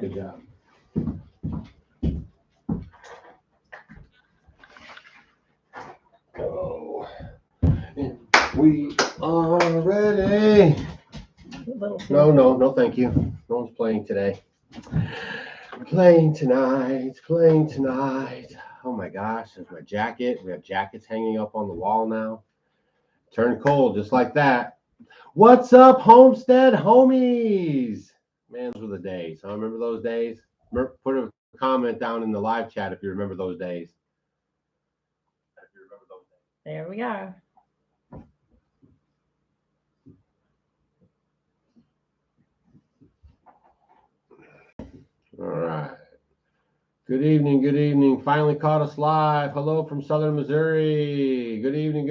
Good job. Oh, we are ready. No, thank you. No one's playing today. Playing tonight. Oh my gosh, there's my jacket. We have jackets hanging up on the wall now. Turned cold just like that. What's up, Homestead homies? Man, those were the days. I remember those days. Put a comment down in the live chat if you remember those days. There we go. All right. Good evening. Finally caught us live. Hello from Southern Missouri. Good evening.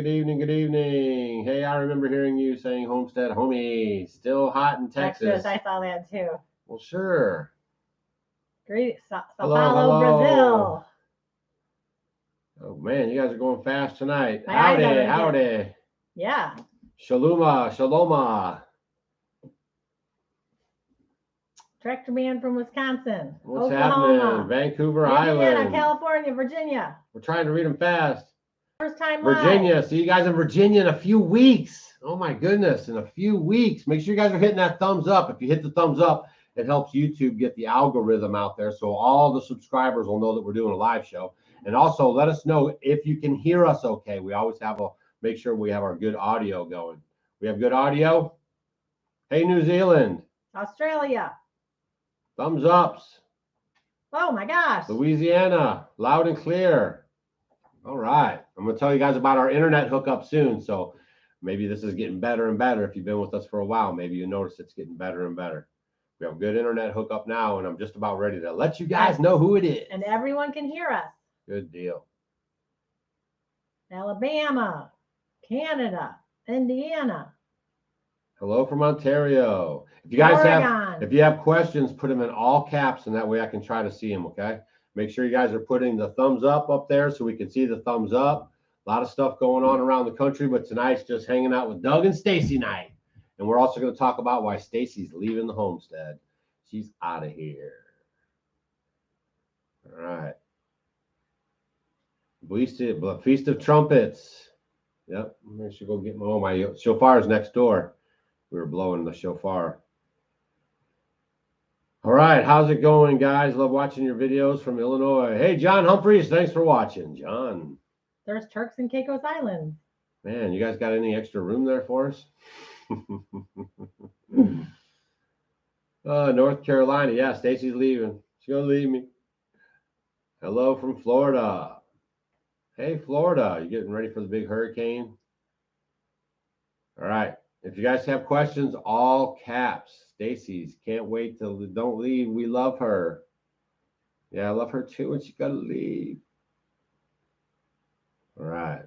Hey, I remember hearing you saying Homestead homie. Still hot in Texas. I saw that too. Well, sure. Great. Sao Hello. Paulo, Brazil. Oh, man, you guys are going fast tonight. My eyes are Howdy. Yeah. Shaloma. Tractor man from Wisconsin. What's Oklahoma, happening? Vancouver Indiana, Island. California, Virginia. We're trying to read them fast. First time Virginia. live. See you guys in Virginia in a few weeks. Oh my goodness, in a few weeks. Make sure you guys are hitting that thumbs up. If you hit the thumbs up, it helps YouTube get the algorithm out there so all the subscribers will know that we're doing a live show. And also let us know if you can hear us okay. We always have make sure we have our good audio going. We have good audio? Hey, New Zealand. Australia. Thumbs ups. Oh my gosh. Louisiana, loud and clear. All right. I'm going to tell you guys about our internet hookup soon. So maybe this is getting better and better. If you've been with us for a while, maybe you notice it's getting better and better. We have good internet hookup now, and I'm just about ready to let you guys know who it is. And everyone can hear us. Good deal. Alabama, Canada, Indiana. Hello from Ontario. If you guys have questions, put them in all caps, and that way I can try to see them, okay? Make sure you guys are putting the thumbs up there so we can see the thumbs up. A lot of stuff going on around the country, but tonight's just hanging out with Doug and Stacy night. And we're also going to talk about why Stacy's leaving the homestead. She's out of here. All right. Feast of Trumpets. Yep. I should go get my shofar's next door. We were blowing the shofar. All right, how's it going, guys? Love watching your videos from Illinois. Hey, John Humphreys, thanks for watching, John. There's Turks and Caicos Islands. Man, you guys got any extra room there for us? North Carolina. Yeah, Stacy's leaving. She's going to leave me. Hello from Florida. Hey, Florida, you getting ready for the big hurricane? All right. If you guys have questions, all caps. Stacy's can't wait till don't leave. We love her. Yeah, I love her too, and she got to leave. All right.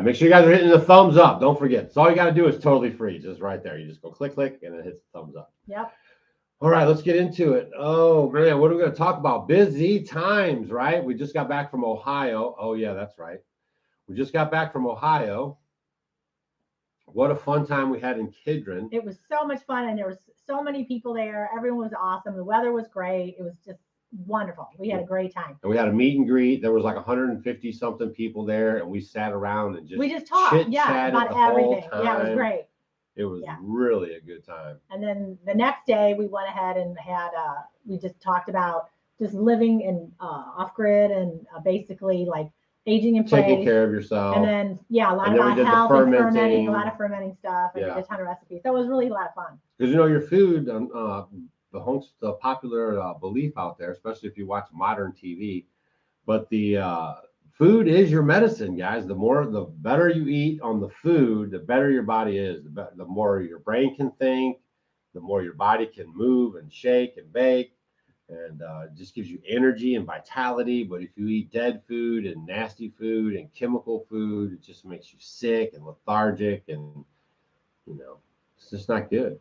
Make sure you guys are hitting the thumbs up. Don't forget. So all you got to do is totally free. Just right there. You just go click, and it hits the thumbs up. Yep. All right, let's get into it. Oh, man, what are we going to talk about? Busy times, right? We just got back from Ohio. Oh, yeah, that's right. We just got back from Ohio. What a fun time we had in Kidron. It was so much fun, and there was so many people there. Everyone was awesome. The weather was great. It was just wonderful. We had a great time. And we had a meet and greet. There was like 150 something people there, and we sat around and just talked, about everything. Yeah, it was great. It was really a good time. And then the next day we went ahead and had we just talked about just living in off grid and basically like aging in place, taking care of yourself, and then a lot about health and fermenting, a lot of fermenting stuff, and we did a ton of recipes. So it was really a lot of fun. Because your food, the popular belief out there, especially if you watch modern TV, but the food is your medicine, guys. The better you eat on the food, the better your body is. The more your brain can think, the more your body can move and shake and bake, and it just gives you energy and vitality. But if you eat dead food and nasty food and chemical food, it just makes you sick and lethargic, and it's just not good.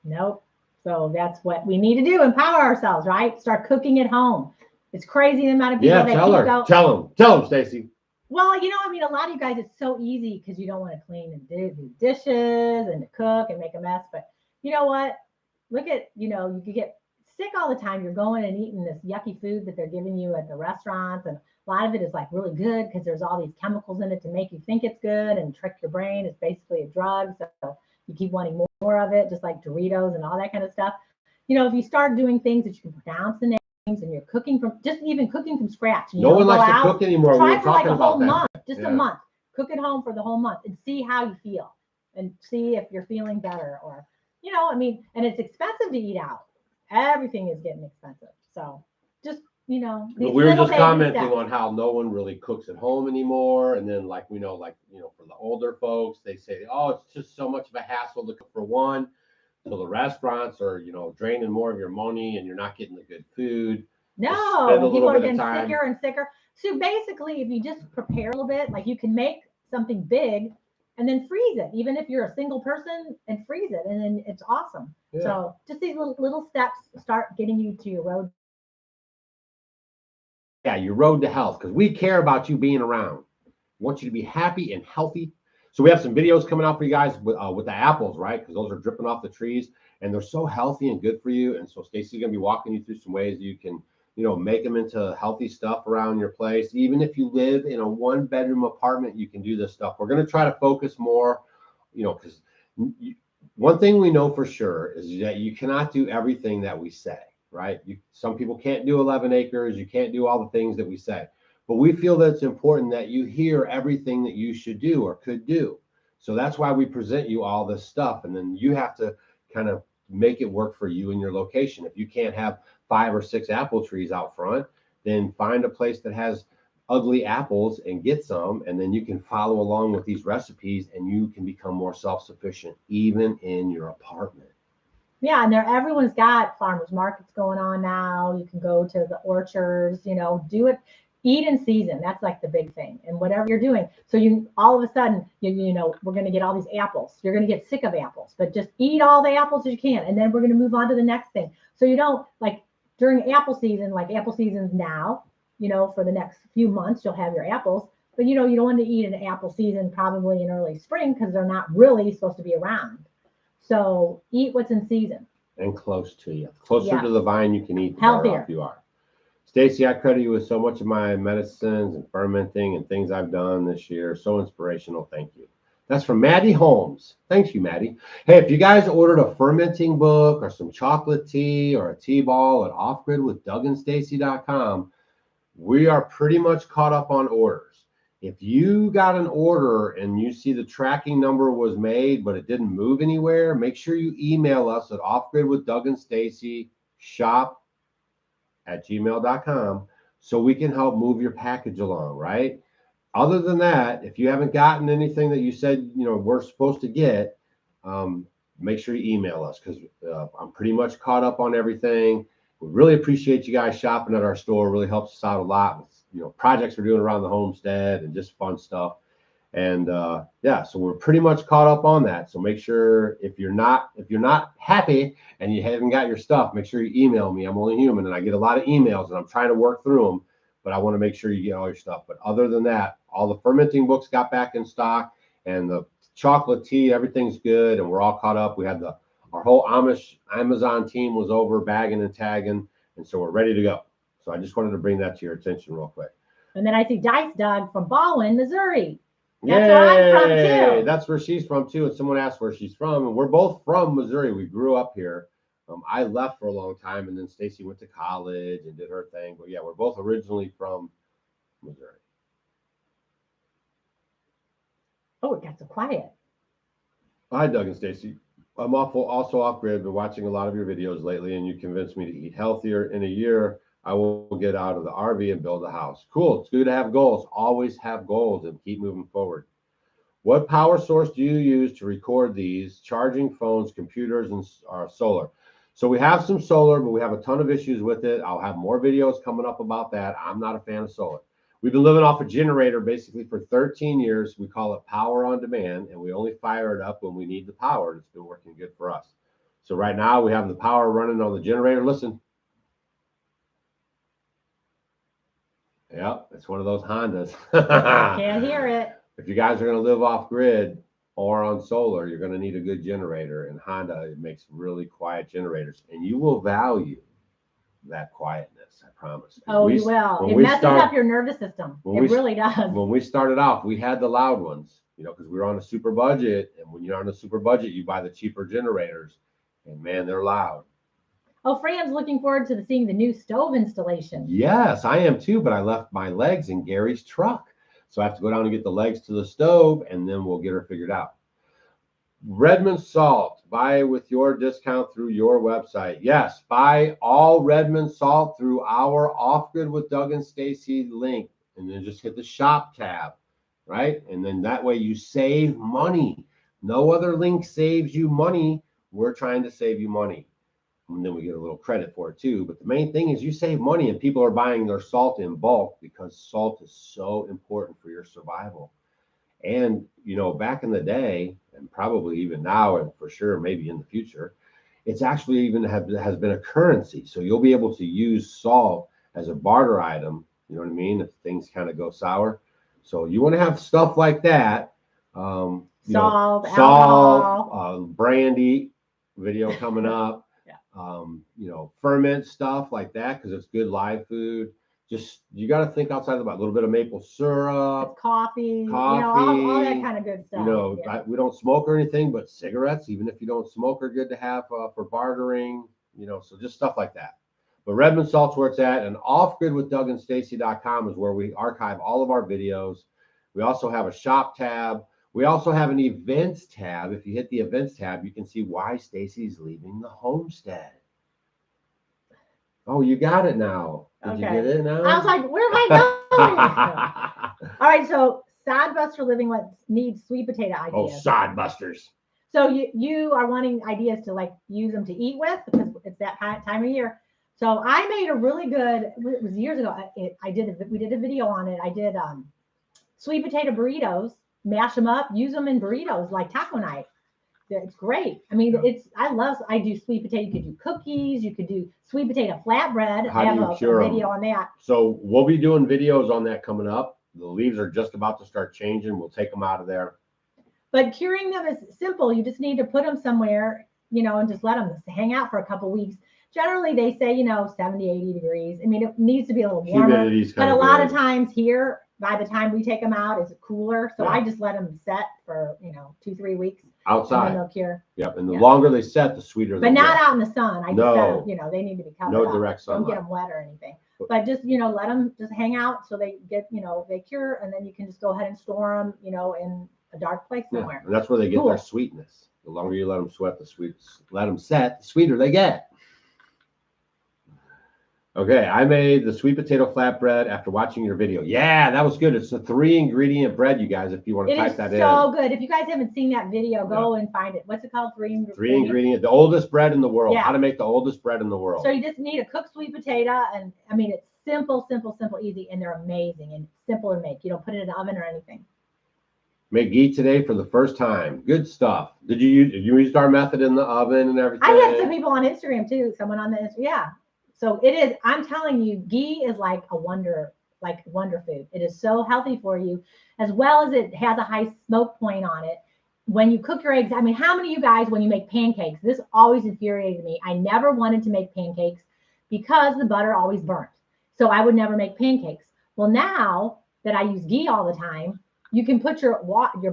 Nope. So that's what we need to do: empower ourselves, right? Start cooking at home. It's crazy the amount of people that tell them, Stacy. Well, a lot of you guys, it's so easy because you don't want to clean and do dishes and to cook and make a mess. But you know what? Look at, you could get sick all the time, you're going and eating this yucky food that they're giving you at the restaurants. And a lot of it is like really good because there's all these chemicals in it to make you think it's good and trick your brain. It's basically a drug. So you keep wanting more of it, just like Doritos and all that kind of stuff. If you start doing things that you can pronounce the names and you're cooking from, just even cooking from scratch. And no one likes to cook anymore. Try We were for like talking a whole about that. month, just a month. Cook at home for the whole month and see how you feel and see if you're feeling better or, and it's expensive to eat out. Everything is getting expensive. So just, but we were just commenting on how no one really cooks at home anymore. And then for the older folks, they say, oh, it's just so much of a hassle to cook for one. So the restaurants are, draining more of your money and you're not getting the good food. No, people are getting sicker and sicker. So basically, if you just prepare a little bit, like you can make something big and then freeze it, even if you're a single person, and freeze it, and then it's awesome. Yeah. So just these little steps start getting you to your road. Yeah, your road to health, because we care about you being around. We want you to be happy and healthy. So we have some videos coming out for you guys with the apples, right? Because those are dripping off the trees, and they're so healthy and good for you. And so Stacy's going to be walking you through some ways you can, make them into healthy stuff around your place. Even if you live in a 1-bedroom apartment, you can do this stuff. We're going to try to focus more, because one thing we know for sure is that you cannot do everything that we say, right? Some people can't do 11 acres. You can't do all the things that we say. But we feel that it's important that you hear everything that you should do or could do. So that's why we present you all this stuff. And then you have to kind of make it work for you and your location. If you can't have 5 or 6 apple trees out front, then find a place that has ugly apples and get some. And then you can follow along with these recipes and you can become more self-sufficient, even in your apartment. Yeah, and everyone's got farmers markets going on now. You can go to the orchards, do it. Eat in season. That's like the big thing. And whatever you're doing. So you all of a sudden, we're going to get all these apples. You're going to get sick of apples, but just eat all the apples as you can. And then we're going to move on to the next thing. So you don't during apple season, like apple season's now, for the next few months, you'll have your apples, but you don't want to eat an apple season probably in early spring because they're not really supposed to be around. So eat what's in season. And close to you. Closer to the vine you can eat, the healthier better off you are. Stacy, I credit you with so much of my medicines and fermenting and things I've done this year. So inspirational. Thank you. That's from Maddie Holmes. Thank you, Maddie. Hey, if you guys ordered a fermenting book or some chocolate tea or a tea ball at offgridwithdougandstacy.com, we are pretty much caught up on orders. If you got an order and you see the tracking number was made, but it didn't move anywhere, make sure you email us at offgridwithdougandstacy@gmail.com so we can help move your package along, right? Other than that, if you haven't gotten anything that you said, we're supposed to get, make sure you email us because I'm pretty much caught up on everything. We really appreciate you guys shopping at our store. It really helps us out a lot with, projects we're doing around the homestead and just fun stuff. And so we're pretty much caught up on that. So make sure if you're not happy and you haven't got your stuff, make sure you email me. I'm only human and I get a lot of emails and I'm trying to work through them, but I want to make sure you get all your stuff. But other than that, all the fermenting books got back in stock and the chocolate tea, everything's good. And we're all caught up. We had our whole Amish Amazon team was over bagging and tagging. And so we're ready to go. So I just wanted to bring that to your attention real quick. And then I see Dice Doug from Baldwin, Missouri. That's where I'm from too. That's where she's from too. And someone asked where she's from, and we're both from Missouri. We grew up here. I left for a long time, and then Stacy went to college and did her thing. But yeah, we're both originally from Missouri. Oh, it got so quiet. Hi, Doug and Stacy. I'm also off grid. Been watching a lot of your videos lately, and you convinced me to eat healthier. In a year, I will get out of the RV and build a house. Cool. It's good to have goals. Always have goals and keep moving forward. What power source do you use to record these? Charging phones, computers, and solar. So we have some solar, but we have a ton of issues with it. I'll have more videos coming up about that. I'm not a fan of solar. We've been living off a generator basically for 13 years. We call it power on demand, and we only fire it up when we need the power. It's been working good for us. So right now we have the power running on the generator. Listen. Yep, it's one of those Hondas. Can't hear it. If you guys are going to live off grid or on solar, you're going to need a good generator. And Honda, it makes really quiet generators. And you will value that quietness. I promise. Oh, you will. when It we messes start- up your nervous system. when It we- really does. When we started off, we had the loud ones, you know, because we were on a super budget. And when you're on a super budget, you buy the cheaper generators, and man, they're loud. Oh, Fran's looking forward to seeing the new stove installation. Yes, I am too, but I left my legs in Gary's truck. So I have to go down and get the legs to the stove, and then we'll get her figured out. Redmond salt, buy with your discount through your website. Yes, buy all Redmond salt through our Off Good with Doug and Stacy link, and then just hit the shop tab, right? And then that way you save money. No other link saves you money. We're trying to save you money. And then we get a little credit for it too. But the main thing is you save money, and people are buying their salt in bulk because salt is so important for your survival. And, you know, back in the day, and probably even now, and for sure, maybe in the future, it's actually even has been a currency. So you'll be able to use salt as a barter item. You know what I mean? If things kind of go sour. So you want to have stuff like that. Salt, alcohol, brandy video coming up. Yeah. You know, ferment stuff like that because it's good live food. Just you got to think outside of the box. A little bit of maple syrup, Coffee, you know, all that kind of good stuff. You know, yeah. we don't smoke or anything, but cigarettes, even if you don't smoke, are good to have for bartering. You know, so just stuff like that. But Redmond Salt's where it's at, and offgoodwithdougandstacy.com is where we archive all of our videos. We also have a shop tab. We also have an events tab. If you hit the events tab, you can see why Stacy's leaving the homestead. Oh, you got it now. Did you get it now? I was like, where am I going? All right, so sod buster living needs sweet potato ideas. Oh, sod busters. So you are wanting ideas to like use them to eat with because it's that time of year. So I made a really good. It was years ago. We did a video on it. I did sweet potato burritos. Mash them up. Use them in burritos like taco night. It's great. I mean, I do sweet potato. You could do cookies. You could do sweet potato flatbread. I have a video on that. So we'll be doing videos on that coming up. The leaves are just about to start changing. We'll take them out of there. But curing them is simple. You just need to put them somewhere, you know, and just let them hang out for a couple weeks. Generally, they say, you know, 70, 80 degrees. I mean, it needs to be a little warmer. But a lot of times here, by the time we take them out, it's cooler. So I just let them set for, you know, 2-3 weeks. Outside. And then they'll cure. Yep. And the longer they set, the sweeter they'll get. But not out in the sun. I just said, you know, they need to be covered. No direct sunlight. Don't get them wet or anything. But just, you know, let them just hang out so they get, you know, they cure. And then you can just go ahead and store them, you know, in a dark place somewhere. Yeah. And that's where they get their sweetness. The longer you let them sweat, let them set, the sweeter they get. Okay, I made the sweet potato flatbread after watching your video. Yeah, that was good. It's a 3-ingredient bread, you guys, if you want to type that in. It is so good. If you guys haven't seen that video, go and find it. What's it called? 3-ingredient, the oldest bread in the world. Yeah. How to make the oldest bread in the world. So you just need a cooked sweet potato, and I mean, it's simple, easy, and they're amazing and simple to make. You don't put it in an oven or anything. Make ghee today for the first time. Good stuff. Did you use our method in the oven and everything? I had some people on Instagram too. Someone on the Instagram, yeah. So it is, I'm telling you, ghee is like a wonder food. It is so healthy for you, as well as it has a high smoke point on it. When you cook your eggs, I mean, how many of you guys, when you make pancakes, this always infuriated me. I never wanted to make pancakes because the butter always burnt. So I would never make pancakes. Well, now that I use ghee all the time, you can put your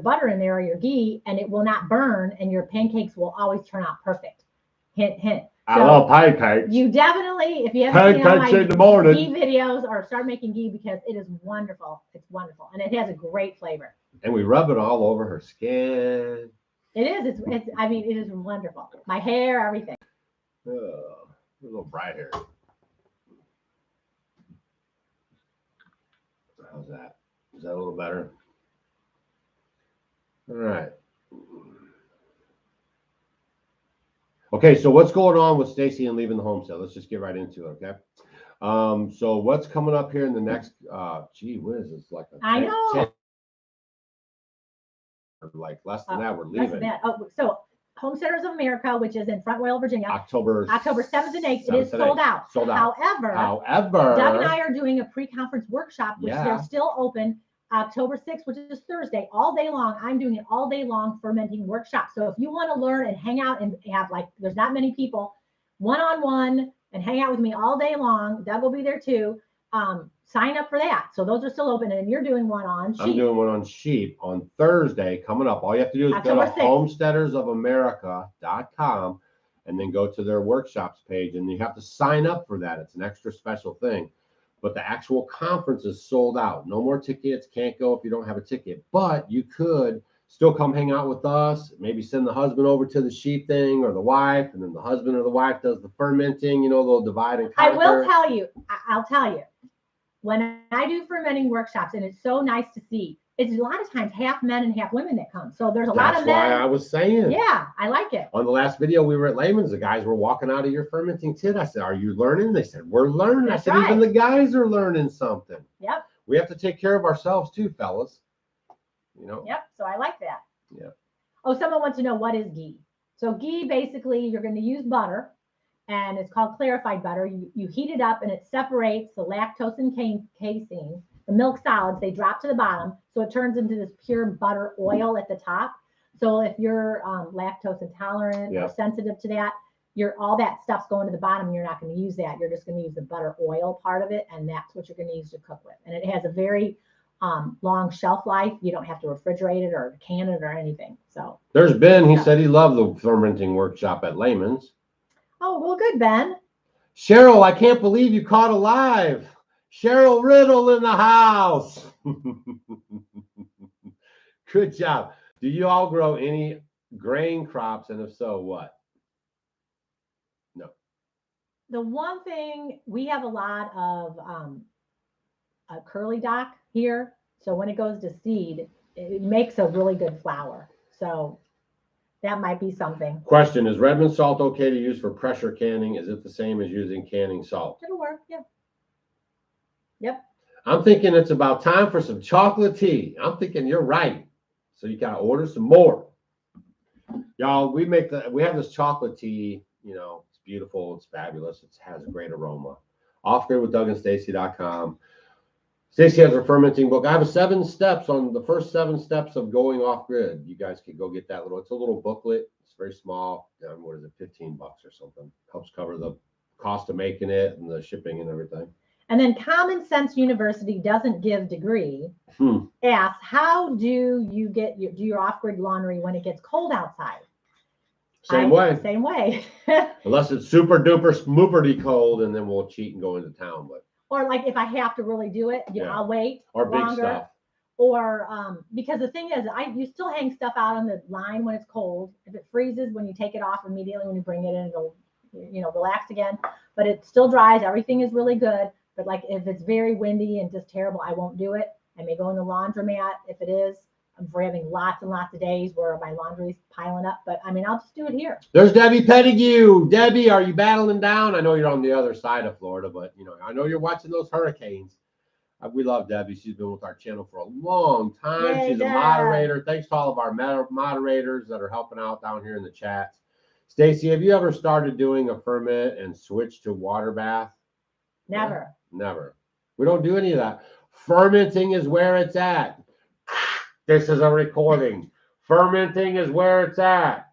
butter in there or your ghee and it will not burn and your pancakes will always turn out perfect. Hint, hint. I love pancakes. You definitely, if you haven't seen all my in the morning. ghee videos, or start making ghee because it is wonderful. It's wonderful. And it has a great flavor. And we rub it all over her skin. It is. I mean, it is wonderful. My hair, everything. A little bright hair. How's that? Is that a little better? All right. Okay, so what's going on with Stacy and leaving the homestead? Let's just get right into it, okay? So what's coming up here in the next, gee whiz, it's like I know. Like less than that, we're leaving. Less than that. Oh, so Homesteaders of America, which is in Front Royal, Virginia. October 7th and 8th. It is sold out. Sold out. However, Doug and I are doing a pre-conference workshop, which they're still open. October 6th, which is Thursday, all day long. I'm doing an all day long fermenting workshop. So if you want to learn and hang out and have there's not many people, one-on-one, and hang out with me all day long. Doug will be there too. Sign up for that. So those are still open, and you're doing one on sheep. I'm doing one on sheep on Thursday coming up. All you have to do is October go to 6th. homesteadersofamerica.com and then go to their workshops page, and you have to sign up for that. It's an extra special thing. But the actual conference is sold out. No more tickets. Can't go if you don't have a ticket. But you could still come hang out with us. Maybe send the husband over to the sheep thing, or the wife, and then the husband or the wife does the fermenting. You know, they'll divide and conquer. I will tell you. I'll tell you. When I do fermenting workshops, and it's so nice to see, it's a lot of times half men and half women that come. So there's a lot of men. That's why I was saying. Yeah, I like it. On the last video, we were at Layman's. The guys were walking out of your fermenting tit. I said, "Are you learning?" They said, "We're learning." That's I said, right. "Even the guys are learning something." Yep. We have to take care of ourselves too, fellas. You know. Yep. So I like that. Yeah. Oh, someone wants to know what is ghee. So ghee, basically, you're going to use butter, and it's called clarified butter. You heat it up, and it separates the lactose and casein. The milk solids, they drop to the bottom, so it turns into this pure butter oil at the top. So if you're lactose intolerant or sensitive to that, all that stuff's going to the bottom, and you're not going to use that. You're just going to use the butter oil part of it, and that's what you're going to use to cook with. And it has a very long shelf life. You don't have to refrigerate it or can it or anything. So there's Ben. He said he loved the fermenting workshop at Layman's. Oh, well, good, Ben. Cheryl, I can't believe you caught alive. Cheryl Riddle in the house. Good job. Do you all grow any grain crops? And if so, what? No. The one thing, we have a lot of a curly dock here. So when it goes to seed, it makes a really good flour. So that might be something. Question, is Redmond salt okay to use for pressure canning? Is it the same as using canning salt? It'll work, yeah. Yep. I'm thinking it's about time for some chocolate tea. I'm thinking you're right. So you got to order some more. Y'all, we have this chocolate tea, you know, it's beautiful, it's fabulous, it has a great aroma. Offgridwithdougandstacy.com. Stacy has her fermenting book. I have 7 steps on the first 7 steps of going off grid. You guys could go get that it's a little booklet. It's very small. What is it, $15 or something? Helps cover the cost of making it and the shipping and everything. And then Common Sense University doesn't give degree. Asks, how do you do your off-grid laundry when it gets cold outside? Same way. Same way. Unless it's super duper smooperty cold, and then we'll cheat and go into town. But or like if I have to really do it, I'll wait or longer. Big stuff. Or because the thing is, you still hang stuff out on the line when it's cold. If it freezes, when you take it off immediately, when you bring it in, it'll relax again. But it still dries. Everything is really good. But like if it's very windy and just terrible, I won't do it. I may go in the laundromat if it is. I'm for having lots and lots of days where my laundry's piling up. But I mean, I'll just do it here. There's Debbie Pettigrew. Debbie, are you battling down? I know you're on the other side of Florida, but I know you're watching those hurricanes. We love Debbie. She's been with our channel for a long time. Yay, She's Deb. a moderator. Thanks to all of our moderators that are helping out down here in the chats. Stacy, have you ever started doing a ferment and switched to water bath? Never. Never. We don't do any of that. Fermenting is where it's at. This is a recording. Fermenting is where it's at.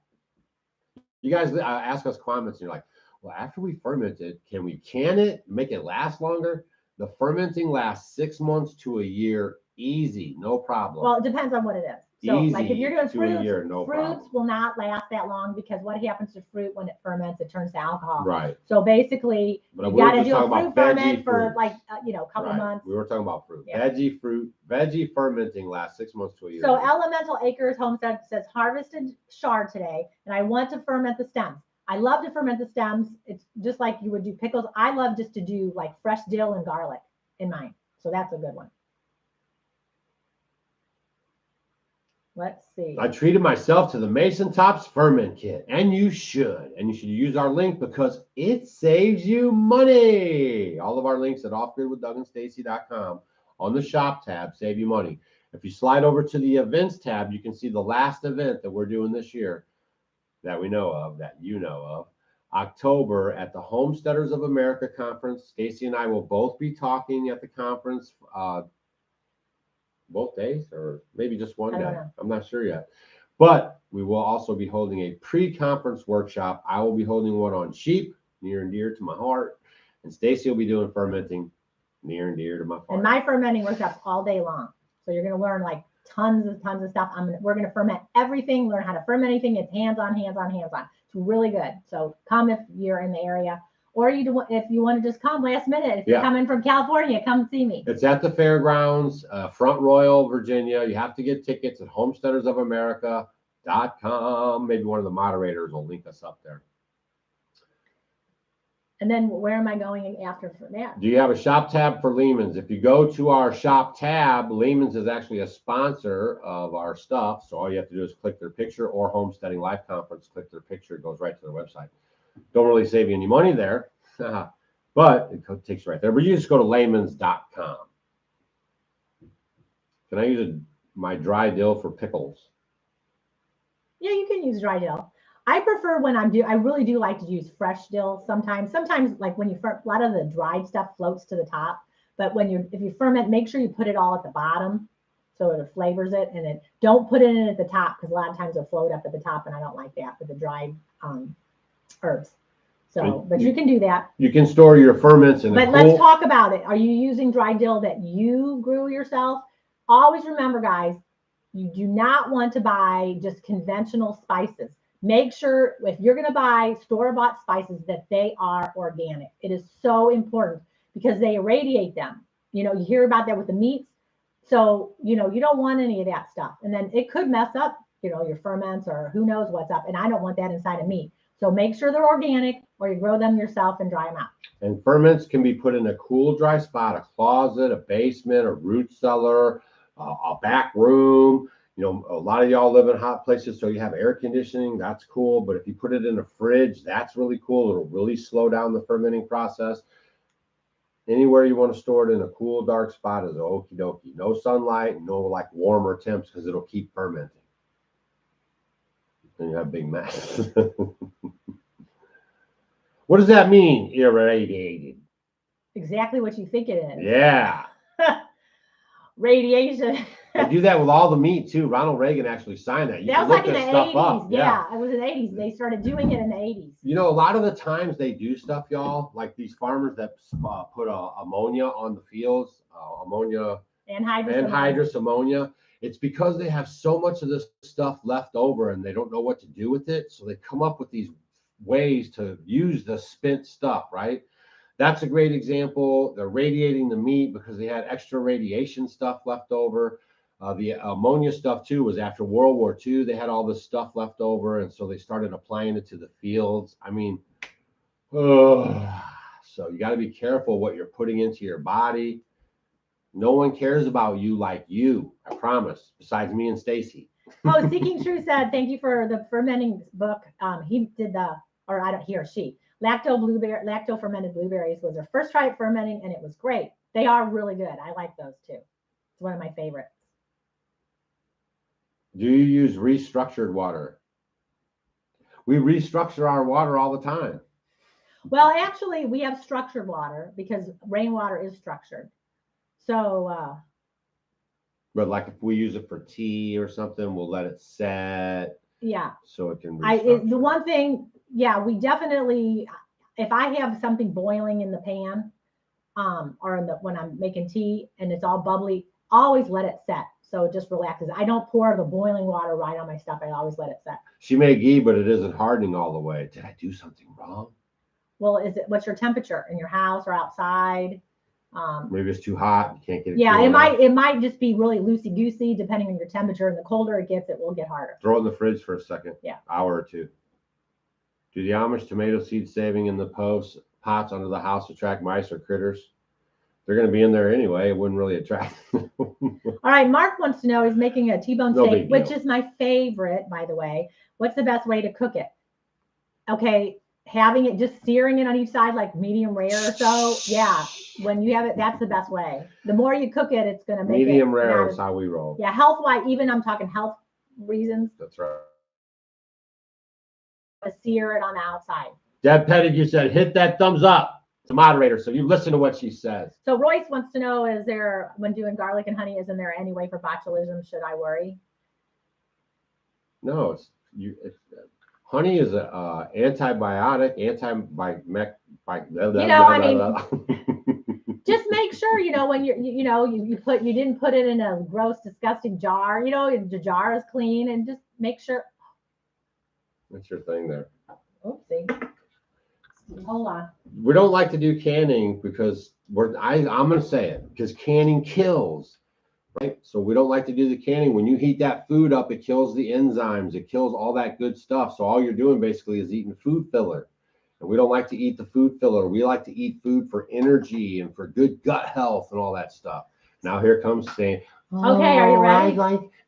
You guys ask us comments, and you're like, well, after we ferment it, can we can it, make it last longer? The fermenting lasts 6 months to a year, easy, no problem. Well, it depends on what it is. So, Easy like if you're doing to a fruits, year, no fruits problem. will not last that long because what happens to fruit when it ferments, it turns to alcohol. Right. So basically, But you we got were to just do a talking fruit about ferment veggie for fruits. like a couple months. We were talking about fruit. Yeah. Veggie fermenting lasts 6 months to a year. So Elemental Acres Homestead says harvested chard today, and I want to ferment the stems. I love to ferment the stems. It's just like you would do pickles. I love just to do like fresh dill and garlic in mine. So that's a good one. Let's see. I treated myself to the Mason Tops Ferment Kit, and you should. And you should use our link because it saves you money. All of our links at offgridwithdougandstacy.com on the shop tab save you money. If you slide over to the events tab, you can see the last event that we're doing this year that we know of, that you know of. October at the Homesteaders of America conference. Stacy and I will both be talking at the conference both days, or maybe just one day. I'm not sure yet. But we will also be holding a pre-conference workshop. I will be holding one on sheep. near and dear to my heart. And Stacy will be doing fermenting, near and dear to my heart. And my fermenting workshops all day long. So you're going to learn like tons of stuff. We're going to ferment everything, learn how to ferment anything. It's hands-on, hands-on, hands-on. It's really good. So come if you're in the area, or if you want to just come last minute. If you're coming from California, come see me. It's at the fairgrounds, Front Royal, Virginia. You have to get tickets at homesteadersofamerica.com. Maybe one of the moderators will link us up there. And then where am I going after for that? Do you have a shop tab for Lehman's? If you go to our shop tab, Lehman's is actually a sponsor of our stuff. So all you have to do is click their picture, or Homesteading Life Conference, click their picture. It goes right to their website. Don't really save you any money there, but it takes you right there. But you just go to layman's.com. Can I use my dry dill for pickles? Yeah, you can use dry dill. I prefer when I really do like to use fresh dill sometimes. Sometimes, like when a lot of the dried stuff floats to the top. But if you ferment, make sure you put it all at the bottom so it flavors it. And then don't put it in at the top, because a lot of times it'll float up at the top, and I don't like that with the dried herbs. So, but you can do that. You can store your ferments in But let's talk about it. Are you using dry dill that you grew yourself? Always remember, guys, you do not want to buy just conventional spices. Make sure if you're going to buy store-bought spices that they are organic. It is so important because they irradiate them. You hear about that with the meats. So, you don't want any of that stuff. And then it could mess up, your ferments, or who knows what's up. And I don't want that inside of meat. So make sure they're organic, or you grow them yourself and dry them out. And ferments can be put in a cool, dry spot, a closet, a basement, a root cellar, a back room. A lot of y'all live in hot places, so you have air conditioning. That's cool. But if you put it in a fridge, that's really cool. It'll really slow down the fermenting process. Anywhere you want to store it in a cool, dark spot is okie dokie. No sunlight, no like warmer temps, because it'll keep fermenting. And you have a big mess. What does that mean, irradiated? Exactly what you think it is. Yeah. Radiation. They do that with all the meat too. Ronald Reagan actually signed that. That was like in the 80s. Yeah, it was in the 80s. They started doing it in the 80s. A lot of the times they do stuff, y'all, like these farmers that put ammonia on the fields, anhydrous ammonia. It's because they have so much of this stuff left over and they don't know what to do with it. So they come up with these ways to use the spent stuff, right? That's a great example. They're radiating the meat because they had extra radiation stuff left over. The ammonia stuff too was after World War II. They had all this stuff left over, and so they started applying it to the fields. I mean, so you got to be careful what you're putting into your body. No one cares about you like you, I promise, besides me and Stacy. Oh, Seeking Truth said, thank you for the fermenting book. He did he or she. Lacto fermented blueberries was their first try at fermenting, and it was great. They are really good. I like those too. It's one of my favorites. Do you use restructured water? We restructure our water all the time. Well, actually, we have structured water because rainwater is structured. So, but like if we use it for tea or something, we'll let it set. Yeah. So it can. The one thing, we definitely, if I have something boiling in the pan, or when I'm making tea and it's all bubbly, always let it set. So it just relaxes. I don't pour the boiling water right on my stuff. I always let it set. She may ghee, but it isn't hardening all the way. Did I do something wrong? Well, what's your temperature in your house or outside? Maybe it's too hot. You can't get it. Yeah, it might just be really loosey goosey depending on your temperature. And the colder it gets, it will get harder. Throw it in the fridge for a second. Yeah. Hour or two. Do the Amish tomato seed saving in the pots under the house attract mice or critters? They're going to be in there anyway. It wouldn't really attract them. All right. Mark wants to know, he's making a T-bone steak, which is my favorite, by the way. What's the best way to cook it? Okay. Having it, just searing it on each side, like medium rare or so. Yeah. When you have it, that's the best way. The more you cook it, it's going to make it. Medium rare is how we roll. Yeah. Health-wise, even I'm talking health reasons. That's right. To sear it on the outside. Deb Pettigrew said, hit that thumbs up. It's a moderator, so you listen to what she says. So Royce wants to know, when doing garlic and honey, isn't there any way for botulism? Should I worry? No, Honey is a antibiotic, You know, I mean, just make sure, you know, when you didn't put it in a gross, disgusting jar, you know, the jar is clean, and just make sure. What's your thing there? Oopsie. Hold on. We don't like to do canning because I'm going to say it, because canning kills, right? So we don't like to do the canning. When you heat that food up, it kills the enzymes, it kills all that good stuff. So all you're doing basically is eating food filler. And we don't like to eat the food filler. We like to eat food for energy and for good gut health and all that stuff. Now here comes saying, okay, are you ready?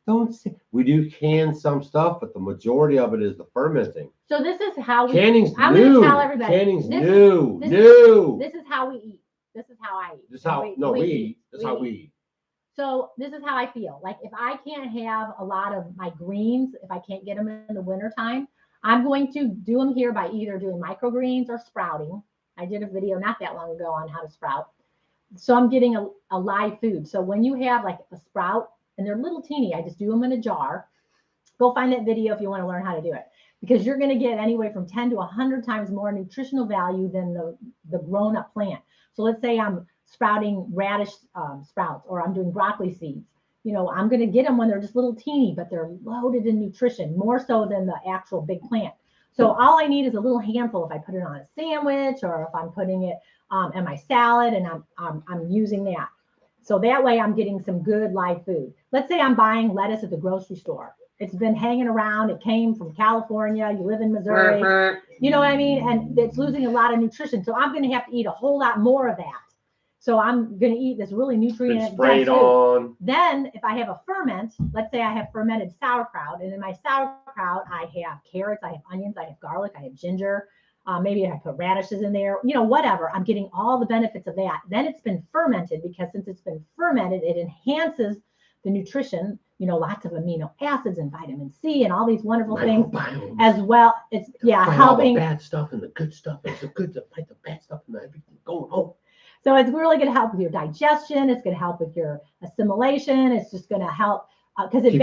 Don't say. We do can some stuff, but the majority of it is the fermenting. So this is how we. Canning's I'm new. going to tell everybody. Canning's this new. Is, new. This is how we eat. This is how I eat. This is how we eat. This is how we eat. So this is how I feel. Like if I can't have a lot of my greens, if I can't get them in the wintertime, I'm going to do them here by either doing microgreens or sprouting. I did a video not that long ago on how to sprout. So I'm getting a live food. So when you have like a sprout and they're little teeny, I just do them in a jar. Go find that video if you want to learn how to do it, because you're going to get anyway from 10 to 100 times more nutritional value than the grown up plant. So let's say I'm sprouting radish sprouts, or I'm doing broccoli seeds. You know, I'm going to get them when they're just little teeny, but they're loaded in nutrition, more so than the actual big plant. So all I need is a little handful if I put it on a sandwich, or if I'm putting it in my salad, and I'm using that. So that way I'm getting some good live food. Let's say I'm buying lettuce at the grocery store. It's been hanging around. It came from California. You live in Missouri. You know what I mean? And it's losing a lot of nutrition. So I'm going to have to eat a whole lot more of that. So I'm going to eat this really nutrient sprayed on. Then if I have a ferment, let's say I have fermented sauerkraut, and in my sauerkraut, I have carrots, I have onions, I have garlic, I have ginger. Maybe I put radishes in there, you know, whatever. I'm getting all the benefits of that. Then it's been fermented, because since it's been fermented, it enhances the nutrition, you know, lots of amino acids and vitamin C and all these wonderful things as well. It's helping all the bad stuff and the good stuff. It's the good to fight the bad stuff and everything going home. So it's really going to help with your digestion. It's going to help with your assimilation. It's just going to help because it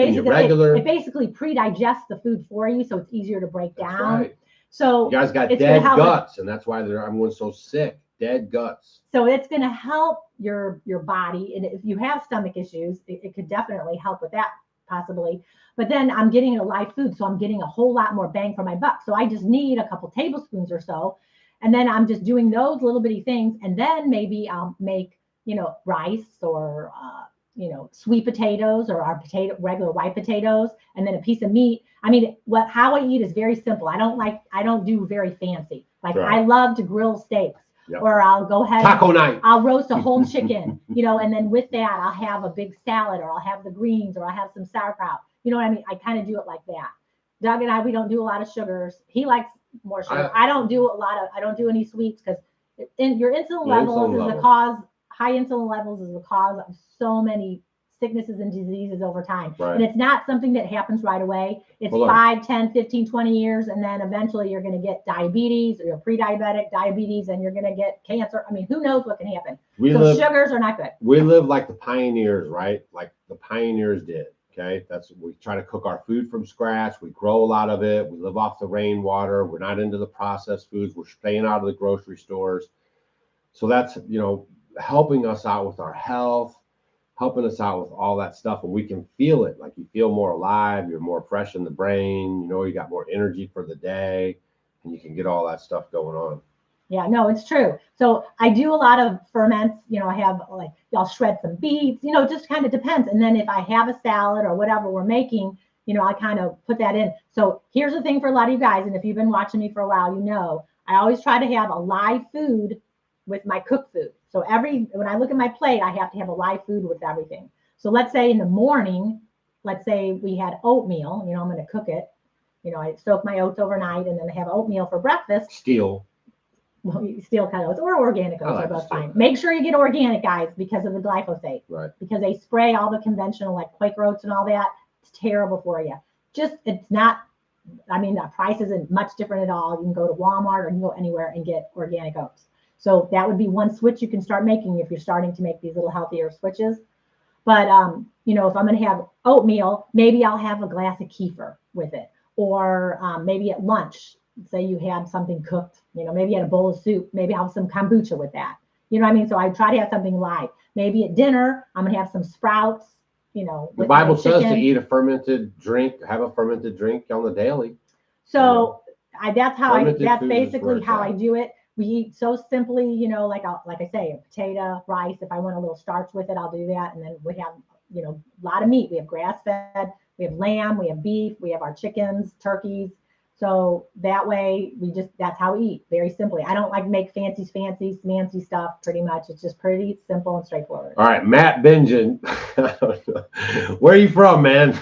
basically pre-digests the food for you, so it's easier to break down. Right. So you guys got dead guts, and that's why everyone's so sick. Dead guts. So it's going to help your body, and if you have stomach issues, it could definitely help with that possibly. But then I'm getting a live food, so I'm getting a whole lot more bang for my buck. So I just need a couple tablespoons or so. And then I'm just doing those little bitty things. And then maybe I'll make, you know, rice or, you know, sweet potatoes, or our regular white potatoes, and then a piece of meat. I mean, how I eat is very simple. I don't do very fancy. Like I love to grill steaks, or I'll go ahead. Taco night. I'll roast a whole chicken, you know, and then with that, I'll have a big salad, or I'll have the greens, or I'll have some sauerkraut. You know what I mean? I kind of do it like that. Doug and I, we don't do a lot of sugars. He likes more sugar. I don't do any sweets, because your insulin levels is the cause. High insulin levels is the cause of so many sicknesses and diseases over time. Right. And it's not something that happens right away. It's 5, 10, 15, 20 years. And then eventually you're going to get diabetes, or you're pre-diabetic diabetes, and you're going to get cancer. I mean, who knows what can happen. Sugars are not good. We live like the pioneers, right? Like the pioneers did. Okay, we try to cook our food from scratch. We grow a lot of it. We live off the rainwater. We're not into the processed foods. We're staying out of the grocery stores. So that's, you know, helping us out with our health, helping us out with all that stuff. And we can feel it. Like you feel more alive. You're more fresh in the brain. You know, you got more energy for the day, and you can get all that stuff going on. Yeah, no, it's true. So I do a lot of ferments. You know, I have I'll shred some beets, you know, it just kind of depends. And then if I have a salad or whatever we're making, you know, I kind of put that in. So here's the thing for a lot of you guys. And if you've been watching me for a while, you know, I always try to have a live food with my cooked food. So when I look at my plate, I have to have a live food with everything. So let's say in the morning, let's say we had oatmeal, you know, I'm going to cook it. You know, I soak my oats overnight, and then I have oatmeal for breakfast. Steel kind of oats or organic oats are both fine. Make sure you get organic, guys, because of the glyphosate. Right. Because they spray all the conventional, like Quaker oats and all that. It's terrible for you. It's not, I mean, the price isn't much different at all. You can go to Walmart, or you can go anywhere and get organic oats. So that would be one switch you can start making if you're starting to make these little healthier switches. But, you know, if I'm going to have oatmeal, maybe I'll have a glass of kefir with it. or maybe at lunch, say you had something cooked, maybe you had a bowl of soup, maybe have some kombucha with that. You know what I mean? So I try to have something light. Maybe at dinner, I'm going to have some sprouts, The Bible says to eat a fermented drink, have a fermented drink on the daily. So that's basically how I at. do it. We eat so simply, like I say, a potato, rice. If I want a little starch with it, I'll do that. And then we have, a lot of meat. We have grass fed, we have lamb, we have beef, we have our chickens, turkeys. So that way that's how we eat, very simply. I don't like make fancy stuff pretty much. It's just pretty simple and straightforward. All right, Matt Bingen. Where are you from, man?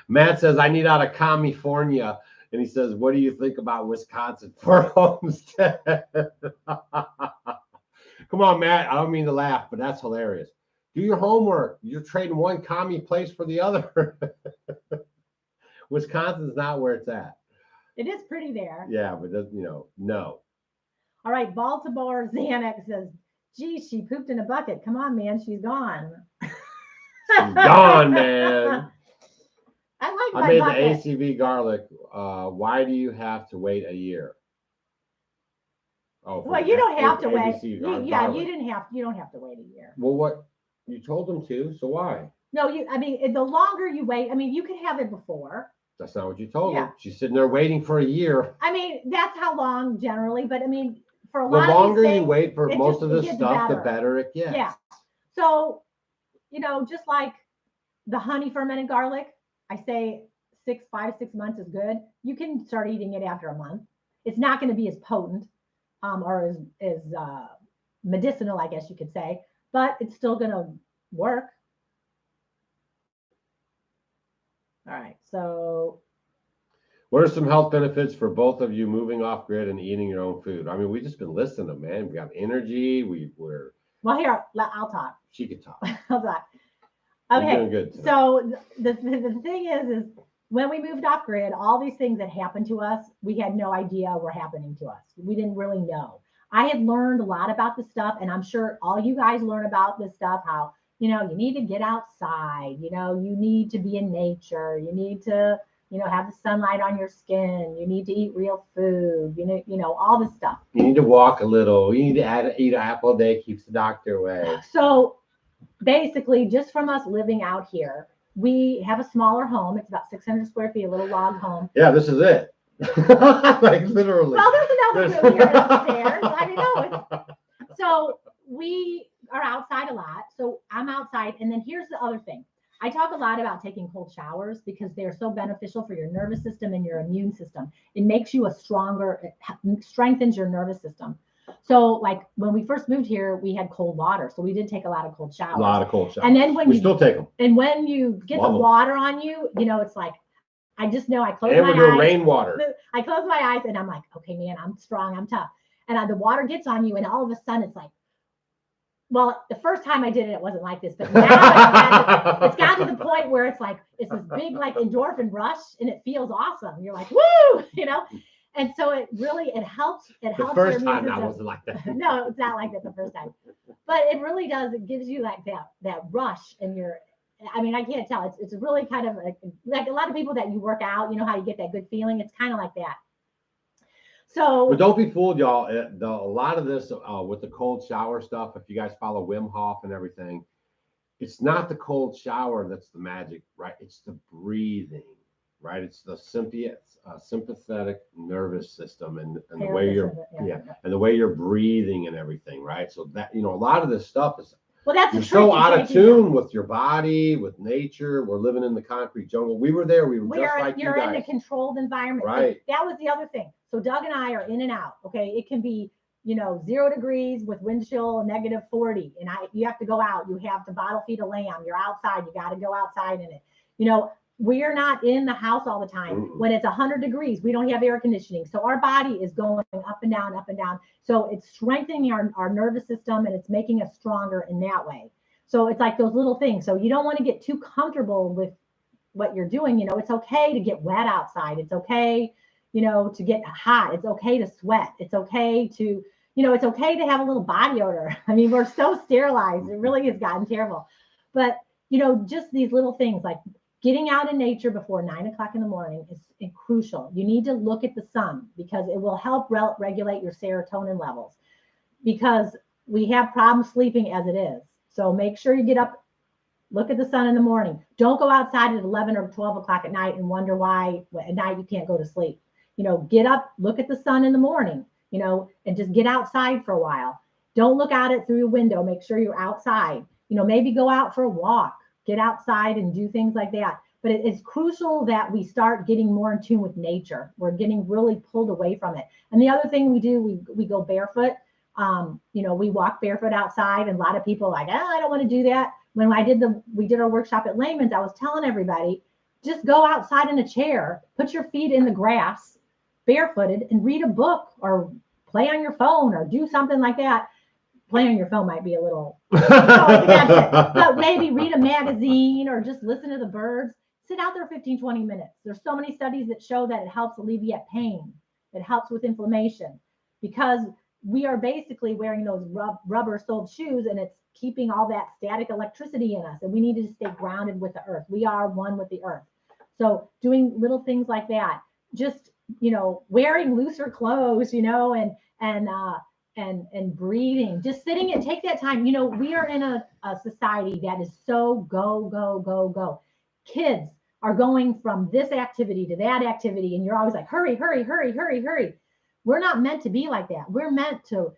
Matt says, I need out of California. And he says, what do you think about Wisconsin for Homestead? Come on, Matt. I don't mean to laugh, but that's hilarious. Do your homework. You're trading one commie place for the other. Wisconsin's not where it's at. It is pretty there. Yeah, but no. All right, Baltimore Xanax says, gee, she pooped in a bucket. Come on, man, she's gone. She's gone, man. I made bucket. the ACV garlic. Why do you have to wait a year? Oh, well, you don't have to wait. You don't have to wait a year. Well, what you told them to, so why? No, the longer you wait, you could have it before. That's not what you told her. She's sitting there waiting for a year. That's how long generally, but for a lot of the longer things, you wait for most of this stuff, the better it gets. Yeah. So, just like the honey fermented garlic, I say 5 to 6 months is good. You can start eating it after a month. It's not going to be as potent or as medicinal, I guess you could say, but it's still going to work. All right. So what are some health benefits for both of you moving off grid and eating your own food? We've just been listening to them, man. We got energy. We're well, here, I'll talk. She could talk. I'll talk. Okay. You're doing good today. So the thing is when we moved off grid, all these things that happened to us, we had no idea were happening to us. We didn't really know. I had learned a lot about this stuff, and I'm sure all you guys learn about this stuff, how, you need to get outside, you need to be in nature, you need to, have the sunlight on your skin, you need to eat real food, all this stuff. You need to walk a little, you need to eat an apple a day, keeps the doctor away. So basically, just from us living out here, we have a smaller home. It's about 600 square feet, a little log home. Yeah, this is it. Like literally. Well, there's another room here upstairs. So we are outside a lot. So I'm outside. And then here's the other thing. I talk a lot about taking cold showers because they're so beneficial for your nervous system and your immune system. It makes you it strengthens your nervous system. So like when we first moved here, we had cold water. So we did take a lot of cold showers. And then when we still take them. And when you get the water on you, it's like, I just know I close my eyes. And we're doing rainwater. I close my eyes and I'm like, okay, man, I'm strong, I'm tough. And the water gets on you and all of a sudden it's like, well, the first time I did it, it wasn't like this, but now it's got to the point where it's like, it's this big like endorphin rush and it feels awesome. You're like, woo, And so it helps. It helps. The first time I wasn't like that. No, it's not like that the first time. But it really does. It gives you like that rush in your, I can't tell. It's really kind of like a lot of people that you work out, how you get that good feeling. It's kind of like that. So, but don't be fooled, y'all. A lot of this with the cold shower stuff, if you guys follow Wim Hof and everything, it's not the cold shower that's the magic, right? It's the breathing, right? It's the sympathetic nervous system and the way you're and the way you're breathing and everything, right? So that a lot of this stuff is that's you're so out of tune with your body, with nature. We're living in the concrete jungle. We were there. We were just like you guys. You're in a controlled environment. Right. That was the other thing. So Doug and I are in and out. Okay. It can be, 0 degrees with wind chill -40. And you have to go out. You have to bottle feed a lamb. You're outside. You got to go outside in it. We're not in the house all the time. Mm-mm. When it's 100 degrees, we don't have air conditioning. So our body is going up and down, up and down. So it's strengthening our nervous system and it's making us stronger in that way. So it's like those little things. So you don't want to get too comfortable with what you're doing. It's okay to get wet outside. It's okay, to get hot. It's okay to sweat. It's okay to, it's okay to have a little body odor. We're so sterilized. It really has gotten terrible. But, just these little things like getting out in nature before 9 o'clock in the morning is crucial. You need to look at the sun because it will help regulate your serotonin levels, because we have problems sleeping as it is. So make sure you get up, look at the sun in the morning. Don't go outside at 11 or 12 o'clock at night and wonder why at night you can't go to sleep. Get up, look at the sun in the morning, and just get outside for a while. Don't look out it through your window. Make sure you're outside. Maybe go out for a walk, get outside and do things like that. But it's crucial that we start getting more in tune with nature. We're getting really pulled away from it. And the other thing we do, we go barefoot. We walk barefoot outside, and a lot of people are like, I don't want to do that. When we did our workshop at Layman's, I was telling everybody, just go outside in a chair, put your feet in the grass, barefooted, and read a book or play on your phone or do something like that. Play on your phone might be a little, but maybe read a magazine or just listen to the birds. Sit out there 15, 20 minutes. There's so many studies that show that it helps alleviate pain. It helps with inflammation, because we are basically wearing those rubber-soled shoes, and it's keeping all that static electricity in us. And we need to stay grounded with the earth. We are one with the earth. So doing little things like that, just, wearing looser clothes, and breathing, just sitting and take that time. We are in a society that is so go, go, go, go. Kids are going from this activity to that activity, and you're always like, hurry, hurry, hurry, hurry, hurry. We're not meant to be like that. We're meant to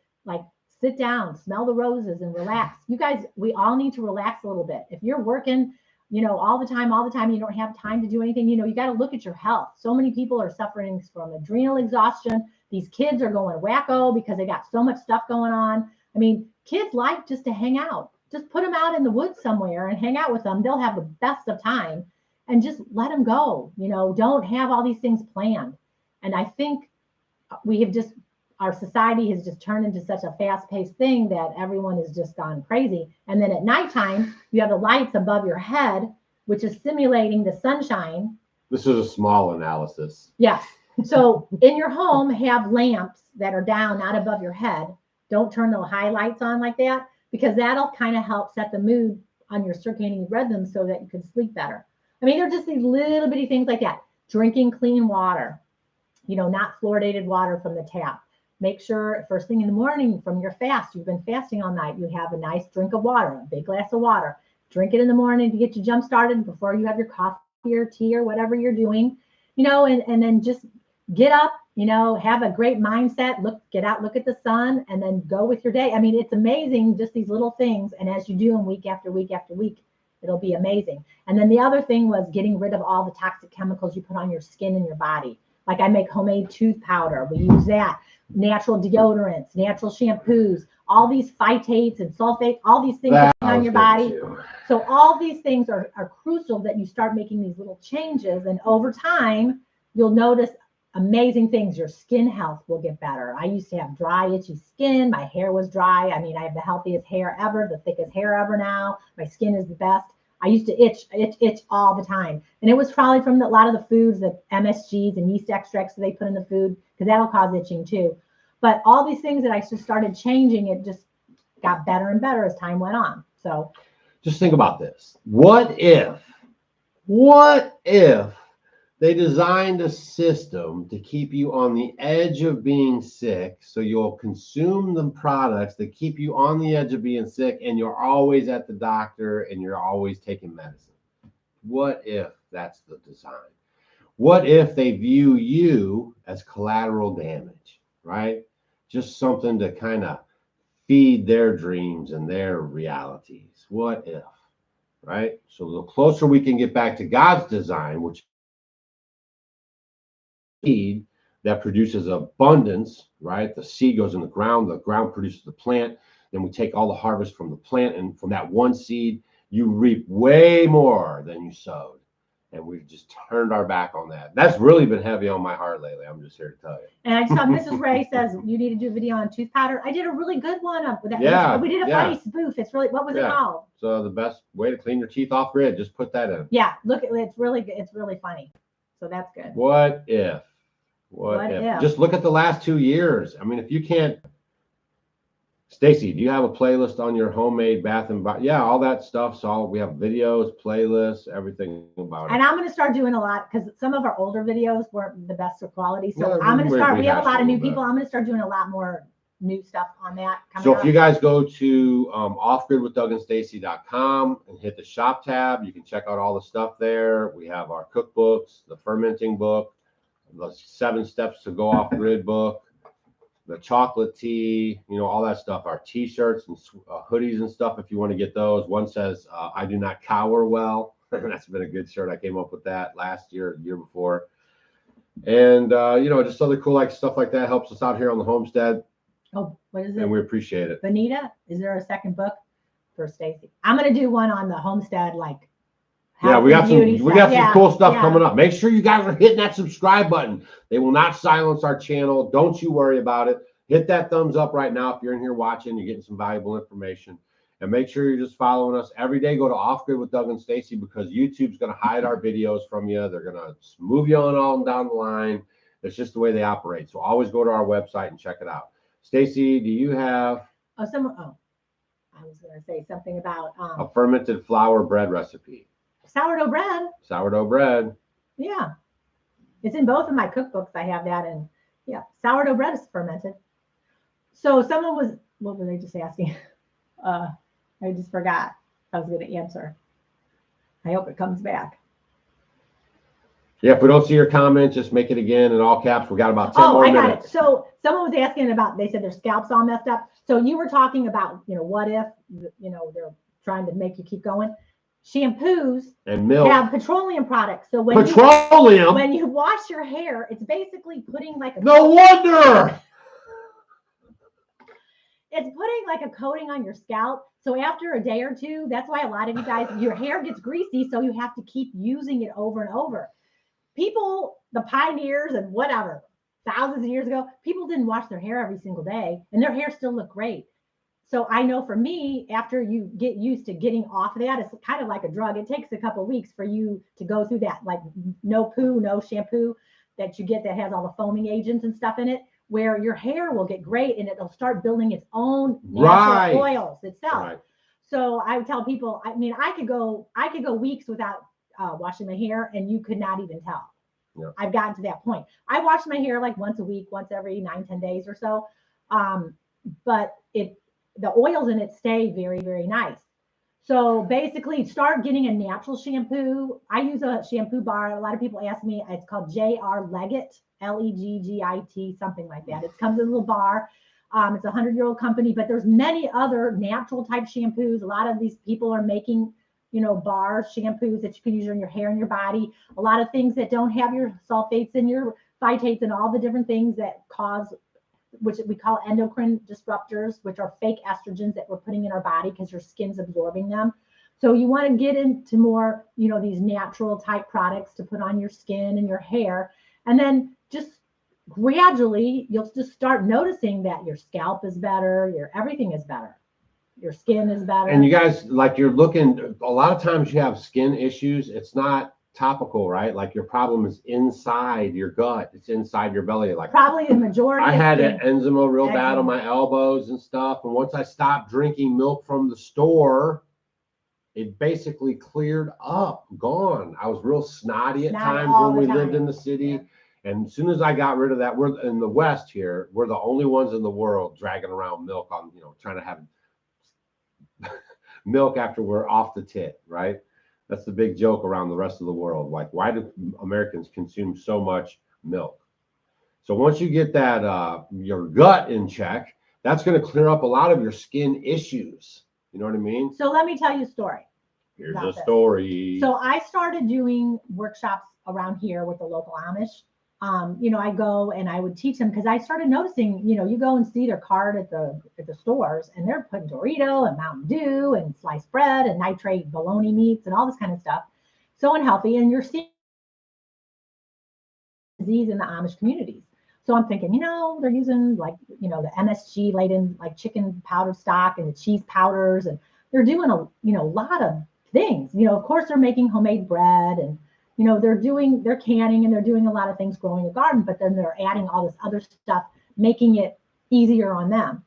sit down, smell the roses, and relax. You guys, we all need to relax a little bit. If you're working, all the time, you don't have time to do anything, you got to look at your health. So many people are suffering from adrenal exhaustion. These kids are going wacko because they got so much stuff going on. I mean, kids like just to hang out. Just put them out in the woods somewhere and hang out with them. They'll have the best of time, and just let them go. Don't have all these things planned. And I think our society has just turned into such a fast-paced thing that everyone has just gone crazy. And then at nighttime, you have the lights above your head, which is simulating the sunshine. This is a small analysis. Yes. So in your home, have lamps that are down, not above your head. Don't turn the high lights on like that, because that'll kind of help set the mood on your circadian rhythm so that you can sleep better. I mean, they're just these little bitty things like that. Drinking clean water, not fluoridated water from the tap. Make sure first thing in the morning from your fast, you've been fasting all night, you have a nice drink of water, a big glass of water. Drink it in the morning to get you jump started before you have your coffee or tea or whatever you're doing, and then just get up, have a great mindset, get out, look at the sun, and then go with your day. I mean, it's amazing, just these little things. And as you do them week after week after week, it'll be amazing. And then the other thing was getting rid of all the toxic chemicals you put on your skin and your body. Like I make homemade tooth powder. We use that. Natural deodorants, natural shampoos, all these phytates and sulfates, all these things on your body. So all these things are crucial that you start making these little changes. And over time, you'll notice amazing things. Your skin health will get better. I used to have dry, itchy skin. My hair was dry. I mean, I have the healthiest hair ever, the thickest hair ever now. My skin is the best. I used to itch all the time. And it was probably from a lot of the foods, the MSGs and yeast extracts that they put in the food, because that'll cause itching too. But all these things that I just started changing, it just got better and better as time went on. So just think about this. What if they designed a system to keep you on the edge of being sick, so you'll consume the products that keep you on the edge of being sick, and you're always at the doctor and you're always taking medicine? What if that's the design? What if they view you as collateral damage, right? Just something to kind of feed their dreams and their realities. What if, right? So the closer we can get back to God's design, which seed that produces abundance, right? The seed goes in the ground produces the plant. Then we take all the harvest from the plant, and from that one seed, you reap way more than you sowed. And we've just turned our back on that. That's really been heavy on my heart lately. I'm just here to tell you. And I saw Mrs. Ray says you need to do a video on tooth powder. I did a really good one with that. Yeah, we did a funny spoof. It's really, what was it called? So the best way to clean your teeth off grid, just put that in. Yeah, look, it's really good. It's really funny. So that's good. What if? Just look at the last 2 years. I mean, if you can't Stacy, do you have a playlist on your homemade bath and body? Yeah, all that stuff. So we have videos, playlists, everything about And it. I'm going to start doing a lot because some of our older videos weren't the best of quality. So Yeah, I'm going to start. We have a rehash lot of new little bit. people. I'm going to start doing a lot more new stuff on that. So if you guys go to offgridwithdougandstacy.com and hit the shop tab, you can check out all the stuff there. We have our cookbooks, the fermenting book, the 7 steps to go off grid book, the chocolate tea, you know, all that stuff, our t-shirts and hoodies and stuff. If you want to get those, one says, I do not cower well. That's been a good shirt. I came up with that last year, the year before. And, you know, just other cool like stuff like that helps us out here on the homestead. Oh, what is it? And we appreciate it. Benita, is there a second book for Stacy? I'm going to do one on the homestead, like yeah, we got some cool stuff coming up. Make sure you guys are hitting that subscribe button. They will not silence our channel. Don't you worry about it. Hit that thumbs up right now if you're in here watching. You're getting some valuable information. And make sure you're just following us every day. Go to Off Grid with Doug and Stacy because YouTube's going to hide our videos from you. They're going to move you on all down the line. That's just the way they operate. So always go to our website and check it out. Stacy, do you have I was going to say something about a fermented flour bread recipe? Sourdough bread. Sourdough bread. Yeah. It's in both of my cookbooks. I have that. And yeah, sourdough bread is fermented. So someone was, what were they just asking? I just forgot. I was going to answer. I hope it comes back. Yeah, if we don't see your comment, just make it again in all caps. We got about 10 more minutes. I got it. So someone was asking about, they said their scalp's all messed up. So you were talking about, you know, what if, you know, they're trying to make you keep going. Shampoos and milk have petroleum products. So when you wash your hair, it's basically putting like a wonder. It's putting like a coating on your scalp. So after a day or two, that's why a lot of you guys, your hair gets greasy. So you have to keep using it over and over. People, the pioneers and whatever, thousands of years ago, people didn't wash their hair every single day and their hair still looked great. So I know for me, after you get used to getting off of that, it's kind of like a drug. It takes a couple of weeks for you to go through that, like no poo, no shampoo that you get that has all the foaming agents and stuff in it, where your hair will get great and it'll start building its own natural oils itself. Right. So I would tell people, I mean, I could go weeks without washing my hair and you could not even tell. Yeah. I've gotten to that point. I wash my hair like once a week, once every 9-10 days or so. But the oils in it stay very, very nice. So basically start getting a natural shampoo. I use a shampoo bar. A lot of people ask me, it's called J.R. Leggett, Leggit, something like that. It comes in a little bar. It's a 100-year-old company, but there's many other natural type shampoos. A lot of these people are making, you know, bars, shampoos that you can use on your hair and your body. A lot of things that don't have your sulfates and your phytates and all the different things that cause, which we call endocrine disruptors, which are fake estrogens that we're putting in our body because your skin's absorbing them. So you want to get into more, you know, these natural type products to put on your skin and your hair. And then just gradually, you'll just start noticing that your scalp is better, your everything is better. Your skin is better. And you guys, like you're looking, a lot of times you have skin issues. It's not topical, right? Like your problem is inside your gut. It's inside your belly. Like probably the majority. I had eczema real bad on my elbows and stuff. And once I stopped drinking milk from the store, it basically cleared up, gone. I was real snotty at times when we lived in the city. Yeah. And as soon as I got rid of that, we're in the West here. We're the only ones in the world dragging around milk on, you know, trying to have milk after we're off the tit, right? That's the big joke around the rest of the world. Like, why do Americans consume so much milk? So once you get that your gut in check, that's going to clear up a lot of your skin issues. You know what I mean? So let me tell you a story. Here's a story. So I started doing workshops around here with the local Amish. You know, I go and I would teach them because I started noticing, you know, you go and see their cart at the stores and they're putting Dorito and Mountain Dew and sliced bread and nitrate bologna meats and all this kind of stuff. So unhealthy. And you're seeing disease in the Amish communities. So I'm thinking, you know, they're using like, you know, the MSG laden like chicken powder stock and the cheese powders, and they're doing a lot of things. You know, of course they're making homemade bread, and you know, they're canning and they're doing a lot of things growing a garden, but then they're adding all this other stuff, making it easier on them.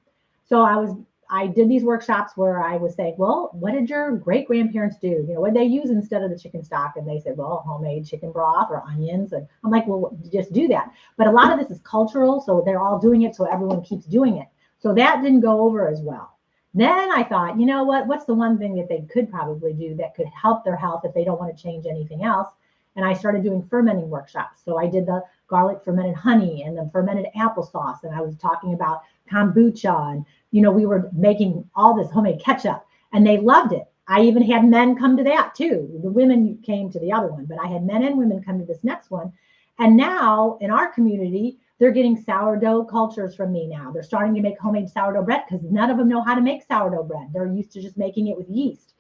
So I was I did these workshops where I was saying, well, what did your great grandparents do? You know, what did they use instead of the chicken stock? And they said, well, homemade chicken broth or onions. And I'm like, well, just do that. But a lot of this is cultural, so they're all doing it, so everyone keeps doing it. So that didn't go over as well. Then I thought, you know what? What's the one thing that they could probably do that could help their health if they don't want to change anything else? And I started doing fermenting workshops. So I did the garlic fermented honey and the fermented applesauce. And I was talking about kombucha. And, you know, we were making all this homemade ketchup and they loved it. I even had men come to that too. The women came to the other one, but I had men and women come to this next one. And now in our community, they're getting sourdough cultures from me now. They're starting to make homemade sourdough bread because none of them know how to make sourdough bread. They're used to just making it with yeast.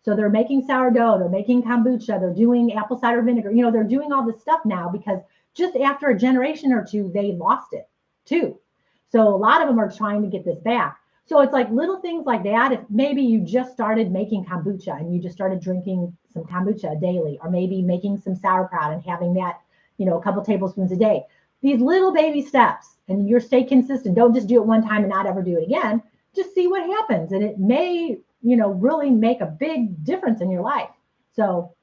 So they're making sourdough, they're making kombucha, they're doing apple cider vinegar. You know, they're doing all this stuff now because just after a generation or two, they lost it too. So a lot of them are trying to get this back. So it's like little things like that. If maybe you just started making kombucha and you just started drinking some kombucha daily, or maybe making some sauerkraut and having that, you know, a couple tablespoons a day. These little baby steps, and you stay consistent. Don't just do it one time and not ever do it again. Just see what happens. And it may, you know, really make a big difference in your life. So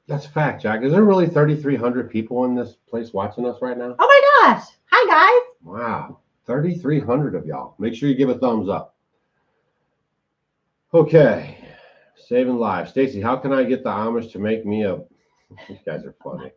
That's a fact, Jack. Is there really 3,300 people in this place watching us right now? oh my gosh. Hi guys. Wow. 3,300 of y'all. Make sure you give a thumbs up. Okay. Saving lives. Stacy, how can I get the Amish to make me a... These guys are funny.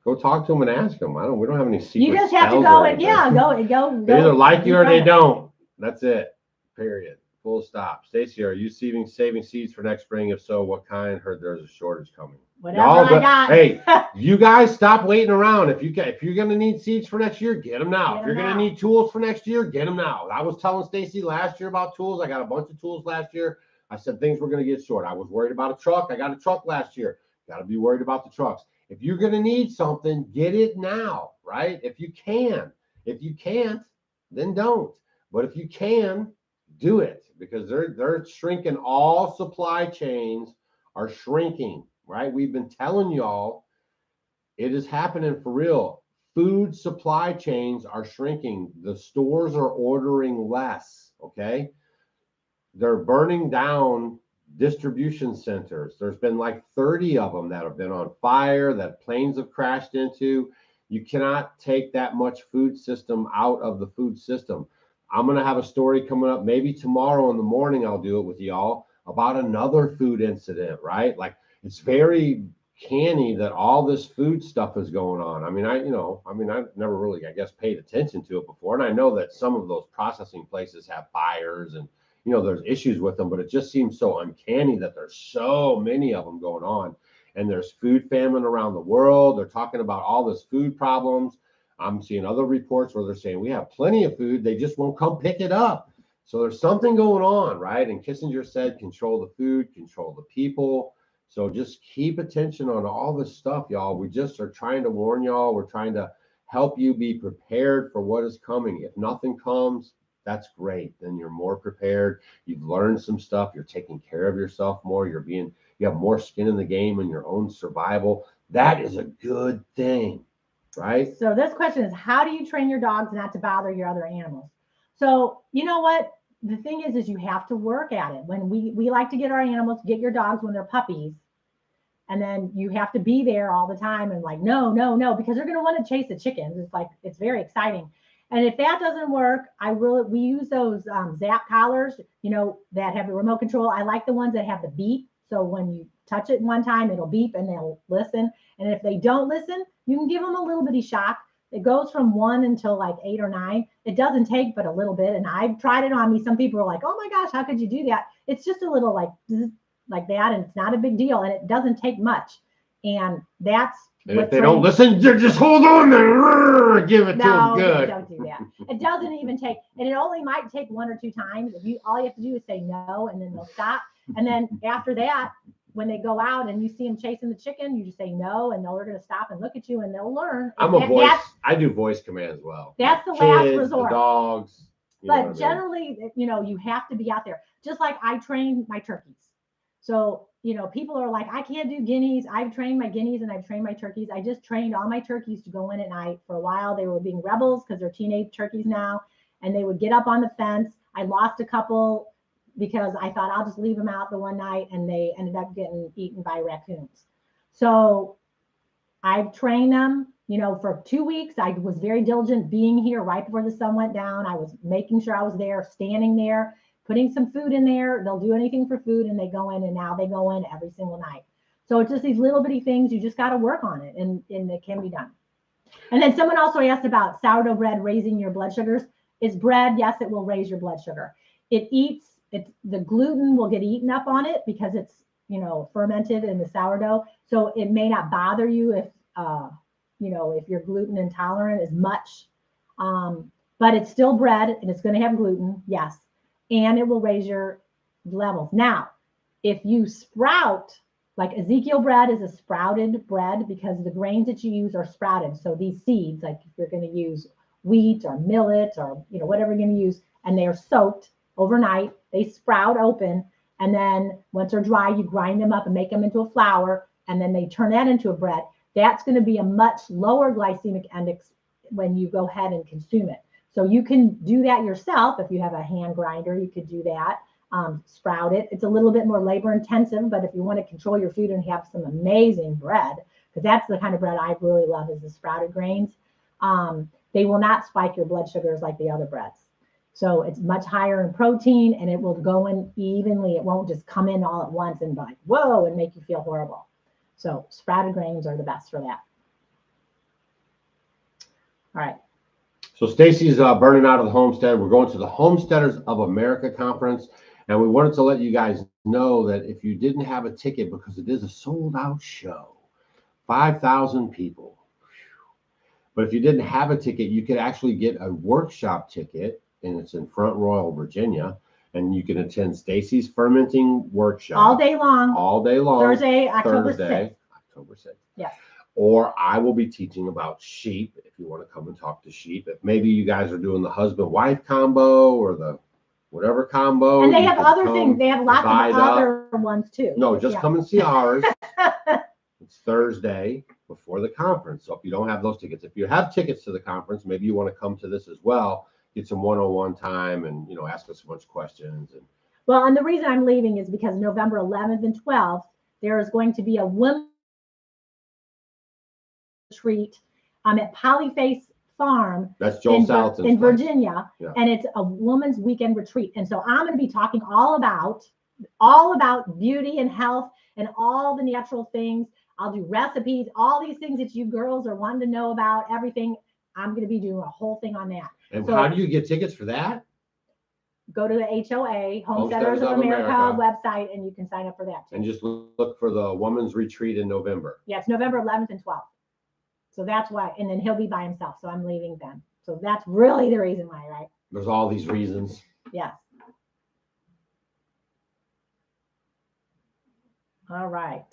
Go talk to them and ask them. We don't have any secret You just have to spells go or and anything. go. They either like you or they don't. That's it. Period. Full stop. Stacy, are you saving seeds for next spring? If so, what kind? Heard there's a shortage coming. Whatever I got. Hey, you guys stop waiting around. If you're gonna need seeds for next year, get them now. If you're gonna need tools for next year, get them now. I was telling Stacy last year about tools. I got a bunch of tools last year. I said things were gonna get short. I was worried about a truck. I got a truck last year. Got to be worried about the trucks. If you're gonna need something, get it now, right? If you can. If you can't, then don't. But if you can, do it, because they're shrinking. All supply chains are shrinking, right? We've been telling y'all it is happening for real. Food supply chains are shrinking. The stores are ordering less, okay? They're burning down distribution centers. There's been like 30 of them that have been on fire, that planes have crashed into. You cannot take that much food system out of the food system. I'm going to have a story coming up, maybe tomorrow in the morning. I'll do it with y'all about another food incident, right? Like, it's very canny that all this food stuff is going on. I mean, I've never really, I guess, paid attention to it before. And I know that some of those processing places have fires and, you know, there's issues with them, but it just seems so uncanny that there's so many of them going on. And there's food famine around the world. They're talking about all this food problems. I'm seeing other reports where they're saying we have plenty of food, they just won't come pick it up. So there's something going on, right? And Kissinger said, control the food, control the people. So just keep attention on all this stuff, y'all. We just are trying to warn y'all. We're trying to help you be prepared for what is coming. If nothing comes, that's great. Then you're more prepared. You've learned some stuff. You're taking care of yourself more. You have more skin in the game in your own survival. That is a good thing. Right. So this question is, how do you train your dogs not to bother your other animals? So you know what? The thing is you have to work at it. When we like to get our animals, get your dogs when they're puppies. And then you have to be there all the time and like, no, because they're going to want to chase the chickens. It's like, it's very exciting. And if that doesn't work, we use those Zap collars, you know, that have the remote control. I like the ones that have the beep. So when you touch it one time, it'll beep and they'll listen. And if they don't listen, you can give them a little bitty shock. It goes from 1 until like 8 or 9. It doesn't take but a little bit. And I've tried it on me. Some people are like, oh my gosh, how could you do that? It's just a little like that. And it's not a big deal. And it doesn't take much. And that's And if they don't listen, just hold on and give it to them good. No, don't do that. It doesn't even take, and it only might take 1 or 2 times. All you have to do is say no, and then they'll stop. And then after that, when they go out and you see them chasing the chicken, you just say no, and they're going to stop and look at you, and they'll learn. I do voice command as well. That's the last resort. The dogs. But generally, you know, you have to be out there. Just like I train my turkeys. So, you know, people are like, I can't do guineas. I've trained my guineas and I've trained my turkeys. I just trained all my turkeys to go in at night. For a while, they were being rebels because they're teenage turkeys now. And they would get up on the fence. I lost a couple because I thought I'll just leave them out the one night, and they ended up getting eaten by raccoons. So I've trained them, you know, for 2 weeks. I was very diligent being here right before the sun went down. I was making sure I was there, standing there, putting some food in there. They'll do anything for food, and they go in, and now they go in every single night. So it's just these little bitty things. You just got to work on it, and it can be done. And then someone also asked about sourdough bread raising your blood sugars. It's bread. Yes, it will raise your blood sugar. The gluten will get eaten up on it because it's, you know, fermented in the sourdough. So it may not bother you if, you know, if you're gluten intolerant as much, but it's still bread and it's going to have gluten. Yes. And it will raise your levels. Now, if you sprout, like Ezekiel bread is a sprouted bread because the grains that you use are sprouted. So these seeds, like if you're going to use wheat or millet or, you know, whatever you're going to use, and they are soaked overnight, they sprout open. And then once they're dry, you grind them up and make them into a flour. And then they turn that into a bread. That's going to be a much lower glycemic index when you go ahead and consume it. So you can do that yourself. If you have a hand grinder, you could do that. Sprout it. It's a little bit more labor intensive, but if you want to control your food and have some amazing bread, because that's the kind of bread I really love is the sprouted grains, they will not spike your blood sugars like the other breads. So it's much higher in protein, and it will go in evenly. It won't just come in all at once and be like, whoa, and make you feel horrible. So sprouted grains are the best for that. All right. So Stacy's burning out of the Homestead. We're going to the Homesteaders of America conference, and we wanted to let you guys know that if you didn't have a ticket, because it is a sold-out show, 5,000 people. But if you didn't have a ticket, you could actually get a workshop ticket, and it's in Front Royal, Virginia, and you can attend Stacy's fermenting workshop all day long. All day long. Thursday, October 6th. October 6th. Yes. Or I will be teaching about sheep if you want to come and talk to sheep. If maybe you guys are doing the husband-wife combo or the whatever combo. And they have other things. They have lots of other ones too. No, just come and see ours. It's Thursday before the conference. So if you don't have those tickets, if you have tickets to the conference, maybe you want to come to this as well, get some one-on-one time and, you know, ask us a bunch of questions. Well, and the reason I'm leaving is because November 11th and 12th, there is going to be a women's retreat at Polyface Farm. That's Joel Salatin's in Virginia. Yeah. And it's a woman's weekend retreat. And so I'm going to be talking all about beauty and health and all the natural things. I'll do recipes, all these things that you girls are wanting to know about, everything. I'm going to be doing a whole thing on that. And so, how do you get tickets for that? Go to the HOA, Homesteaders of America website, and you can sign up for that too. And just look for the women's retreat in November. Yeah, it's November 11th and 12th. So that's why, and then he'll be by himself. So I'm leaving then. So that's really the reason why, right? There's all these reasons. Yes. All right.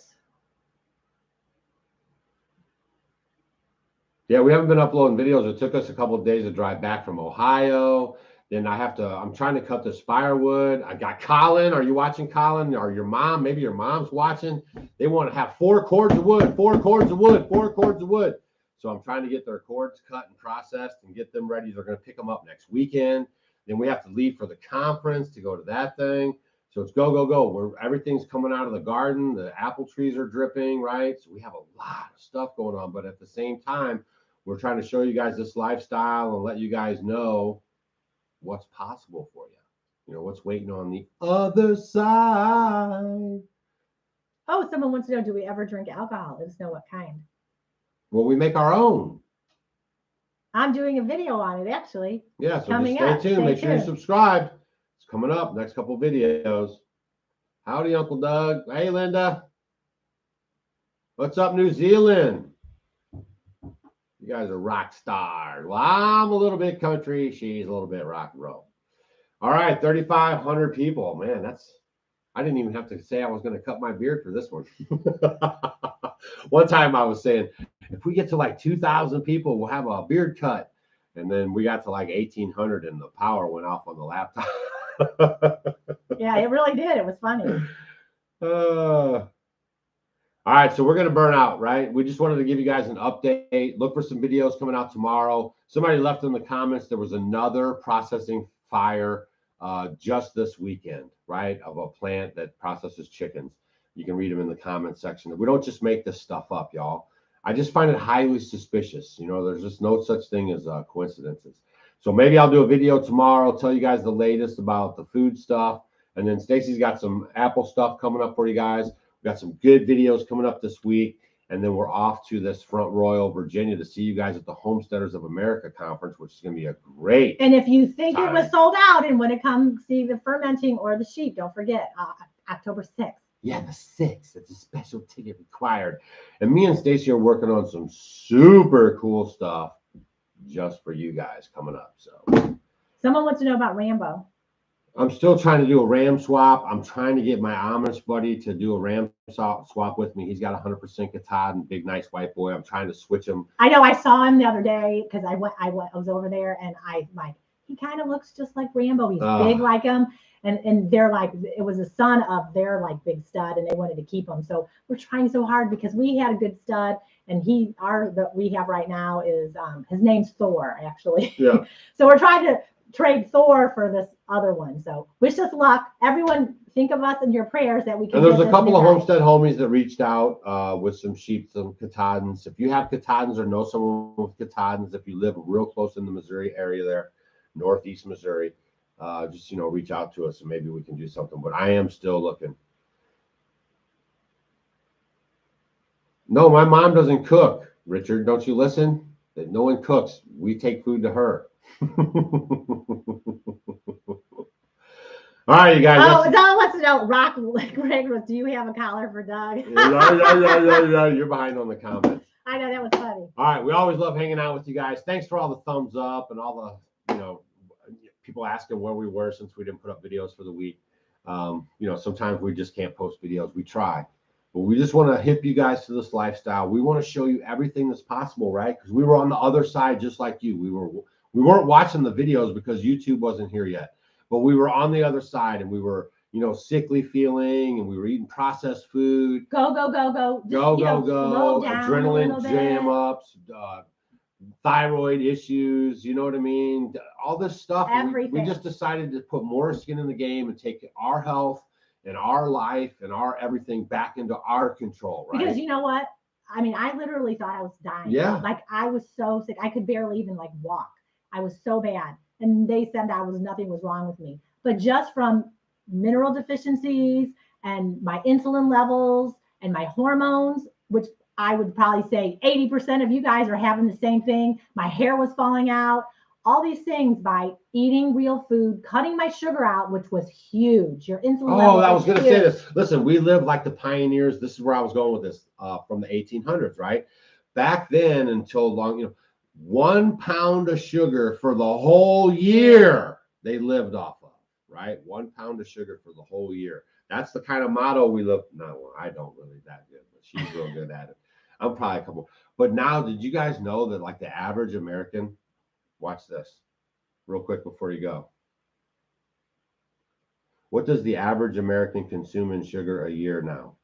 Yeah, we haven't been uploading videos. It took us a couple of days to drive back from Ohio. Then I'm trying to cut this firewood. I got Colin. Are you watching, Colin? Or your mom? Maybe your mom's watching. They want to have 4 cords of wood, 4 cords of wood, 4 cords of wood. So I'm trying to get their cords cut and processed and get them ready. They're going to pick them up next weekend. Then we have to leave for the conference to go to that thing. So it's go, go, go. Everything's coming out of the garden. The apple trees are dripping, right? So we have a lot of stuff going on. But at the same time, we're trying to show you guys this lifestyle and let you guys know what's possible for you. You know, what's waiting on the other side. Oh, someone wants to know, do we ever drink alcohol? If so, what kind? Well, we make our own. I'm doing a video on it, actually. Yeah, so just stay tuned. Make sure you're subscribed. It's coming up, next couple videos. Howdy, Uncle Doug. Hey, Linda. What's up, New Zealand? You guys are rock stars. Well, I'm a little bit country. She's a little bit rock and roll. All right, 3,500 people. Man, I didn't even have to say I was going to cut my beard for this one. One time I was saying, if we get to like 2,000 people, we'll have a beard cut. And then we got to like 1,800 and the power went off on the laptop. Yeah, it really did. It was funny. All right, so we're going to burn out, right? We just wanted to give you guys an update. Look for some videos coming out tomorrow. Somebody left in the comments there was another processing fire just this weekend, right? Of a plant that processes chickens. You can read them in the comment section. We don't just make this stuff up, y'all. I just find it highly suspicious. You know, there's just no such thing as coincidences. So maybe I'll do a video tomorrow, tell you guys the latest about the food stuff. And then Stacy's got some Apple stuff coming up for you guys. We've got some good videos coming up this week. And then we're off to this Front Royal, Virginia to see you guys at the Homesteaders of America conference, which is going to be a great. And if you think time. it was sold out and want to come see the fermenting or the sheep, don't forget October 6th. Yeah, the 6th. It's a special ticket required. And me and Stacy are working on some super cool stuff just for you guys coming up. So Someone wants to know about Rambo. I'm still trying to do a ram swap. I'm trying to get my Amish buddy to do a ram swap with me. He's got 100% Katahdin, big, nice white boy. I'm trying to switch him. I know. I saw him the other day because I was over there, and he kind of looks just like Rambo. He's big like him, and they're like, it was a son of their like big stud, and they wanted to keep him. So we're trying so hard because we had a good stud, and we have right now is his name's Thor actually. Yeah. So we're trying to trade Thor for this other one. So wish us luck. Everyone think of us in your prayers that we can. And there's a couple of Homestead homies that reached out with some sheep, some Katahdins. If you have Katahdins or know someone with Katahdins, if you live real close in the Missouri area there, northeast Missouri, just, you know, reach out to us and maybe we can do something. But I am still looking. No, my mom doesn't cook, Richard. Don't you listen? That no one cooks. We take food to her. All right, you guys. Oh, Don wants to know, Rock Greg, do you have a collar for Doug? Yeah. You're behind on the comments. I know, that was funny. All right, we always love hanging out with you guys. Thanks for all the thumbs up and all the, you know, people asking where we were since we didn't put up videos for the week. You know, sometimes we just can't post videos. We try. But we just want to hip you guys to this lifestyle. We want to show you everything that's possible, right? Because we were on the other side just like you. We weren't watching the videos because YouTube wasn't here yet. But we were on the other side and we were, you know, sickly feeling and we were eating processed food. Go. Adrenaline jam ups, thyroid issues, you know what I mean? All this stuff. We just decided to put more skin in the game and take our health and our life and our everything back into our control, right? Because you know what? I mean, I literally thought I was dying. Yeah. Like I was so sick. I could barely even like walk. I was so bad. And they said nothing was wrong with me. But just from mineral deficiencies and my insulin levels and my hormones, which I would probably say 80% of you guys are having the same thing. My hair was falling out. All these things by eating real food, cutting my sugar out, which was huge. Your insulin level. I was going to say this. Listen, we live like the pioneers. This is where I was going with this from the 1800s, right? Back then until long, you know, 1 pound of sugar for the whole year they lived off of, right? 1 pound of sugar for the whole year. That's the kind of motto we live. No, I don't really that good, but she's real good at it. I'm probably a couple. But now, did you guys know that like the average American, watch this real quick before you go. What does the average American consume in sugar a year now?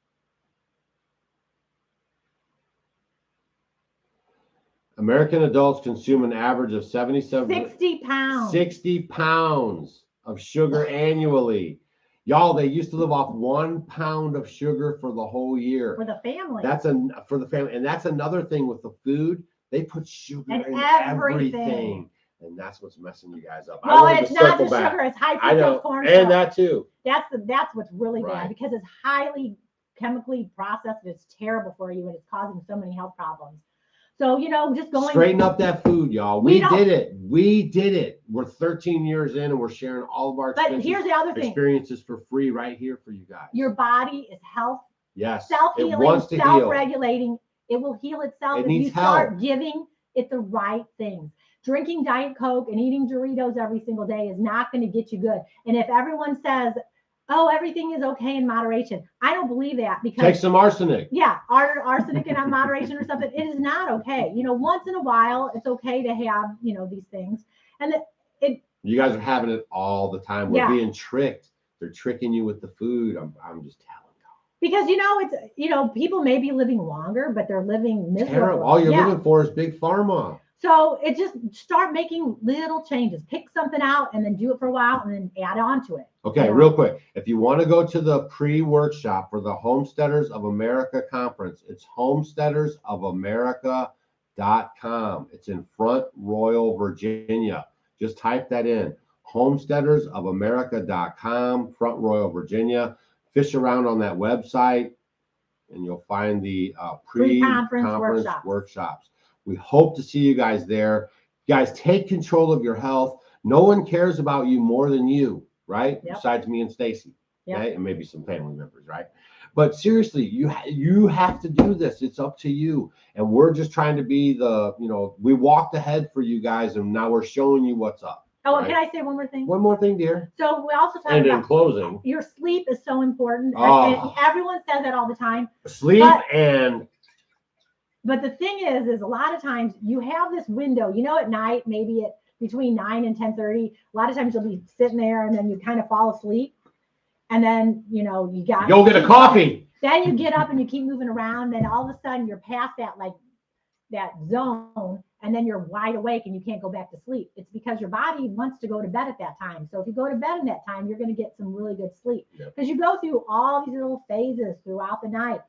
American adults consume an average of 60 pounds. 60 pounds of sugar annually. Y'all, they used to live off 1 pound of sugar for the whole year. For the family. For the family. And that's another thing with the food. They put sugar in everything. And that's what's messing you guys up. Well, it's not just sugar, it's high fructose corn syrup. And that too. That's what's really bad because it's highly chemically processed. It's terrible for you and it's causing so many health problems. So, you know, just going. Straighten up that food, y'all. We did it. We're 13 years in and we're sharing all of our But here's the other thing. Experiences for free right here for you guys. Your body is Yes. self-healing, self-regulating. It will heal itself if you start giving it the right things. Drinking Diet Coke and eating Doritos every single day is not going to get you good. And if everyone says, oh, everything is okay in moderation, I don't believe that because take some arsenic. Yeah, arsenic in moderation or something. It is not okay. You know, once in a while, it's okay to have, you know, these things. And you guys are having it all the time. We're being tricked. They're tricking you with the food. I'm just telling you. Because, you know, it's, you know, people may be living longer, but they're living miserable. Terrible. All you're living for is big pharma. So it just start making little changes. Pick something out and then do it for a while and then add on to it. Okay, real quick. If you want to go to the pre-workshop for the Homesteaders of America conference, it's homesteadersofamerica.com. It's in Front Royal, Virginia. Just type that in. Homesteadersofamerica.com, Front Royal, Virginia. Fish around on that website and you'll find the pre-conference workshops. We hope to see you guys there. Guys, take control of your health. No one cares about you more than you, right? Yep. Besides me and Stacy, Yep. okay? And maybe some family members, right? But seriously, you have to do this. It's up to you. And we're just trying to be the, we walked ahead for you guys, and now we're showing you what's up. Oh, right? Can I say one more thing? One more thing, dear. So we also talk And in about closing, your sleep is so important. Oh. And everyone says that all the time. Sleep But the thing is a lot of times you have this window, at night, maybe at between 9 and 10:30, a lot of times you'll be sitting there and then you kind of fall asleep. And then, go get a coffee. Then you get up and you keep moving around. Then all of a sudden you're past that zone, and then you're wide awake and you can't go back to sleep. It's because your body wants to go to bed at that time. So if you go to bed in that time, you're going to get some really good sleep because you go through all these little phases throughout the night,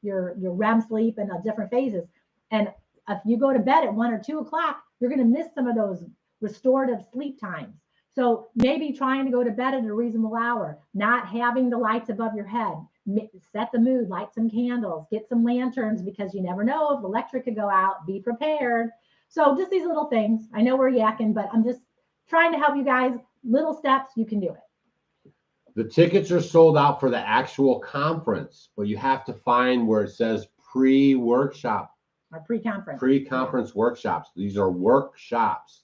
your REM sleep and different phases. And if you go to bed at 1 or 2 o'clock, you're going to miss some of those restorative sleep times. So maybe trying to go to bed at a reasonable hour, not having the lights above your head, set the mood, light some candles, get some lanterns because you never know if the electric could go out, be prepared. So just these little things. I know we're yakking, but I'm just trying to help you guys. Little steps, you can do it. The tickets are sold out for the actual conference, but you have to find where it says pre-workshop. Or pre-conference. Pre-conference workshops. These are workshops,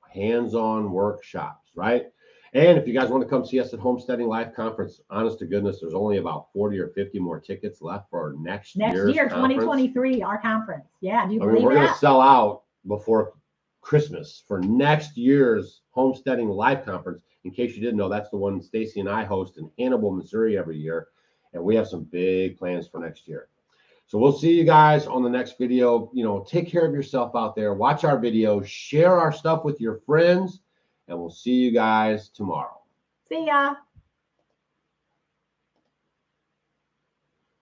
hands-on workshops, right? And if you guys want to come see us at Homesteading Life Conference, honest to goodness, there's only about 40 or 50 more tickets left for our next year, 2023, our conference. Yeah, do you believe we're that? going to sell out before Christmas for next year's Homesteading Life Conference. In case you didn't know, that's the one Stacy and I host in Hannibal, Missouri every year. And we have some big plans for next year. So we'll see you guys on the next video. Take care of yourself out there. Watch our videos, share our stuff with your friends, and we'll see you guys tomorrow. See ya.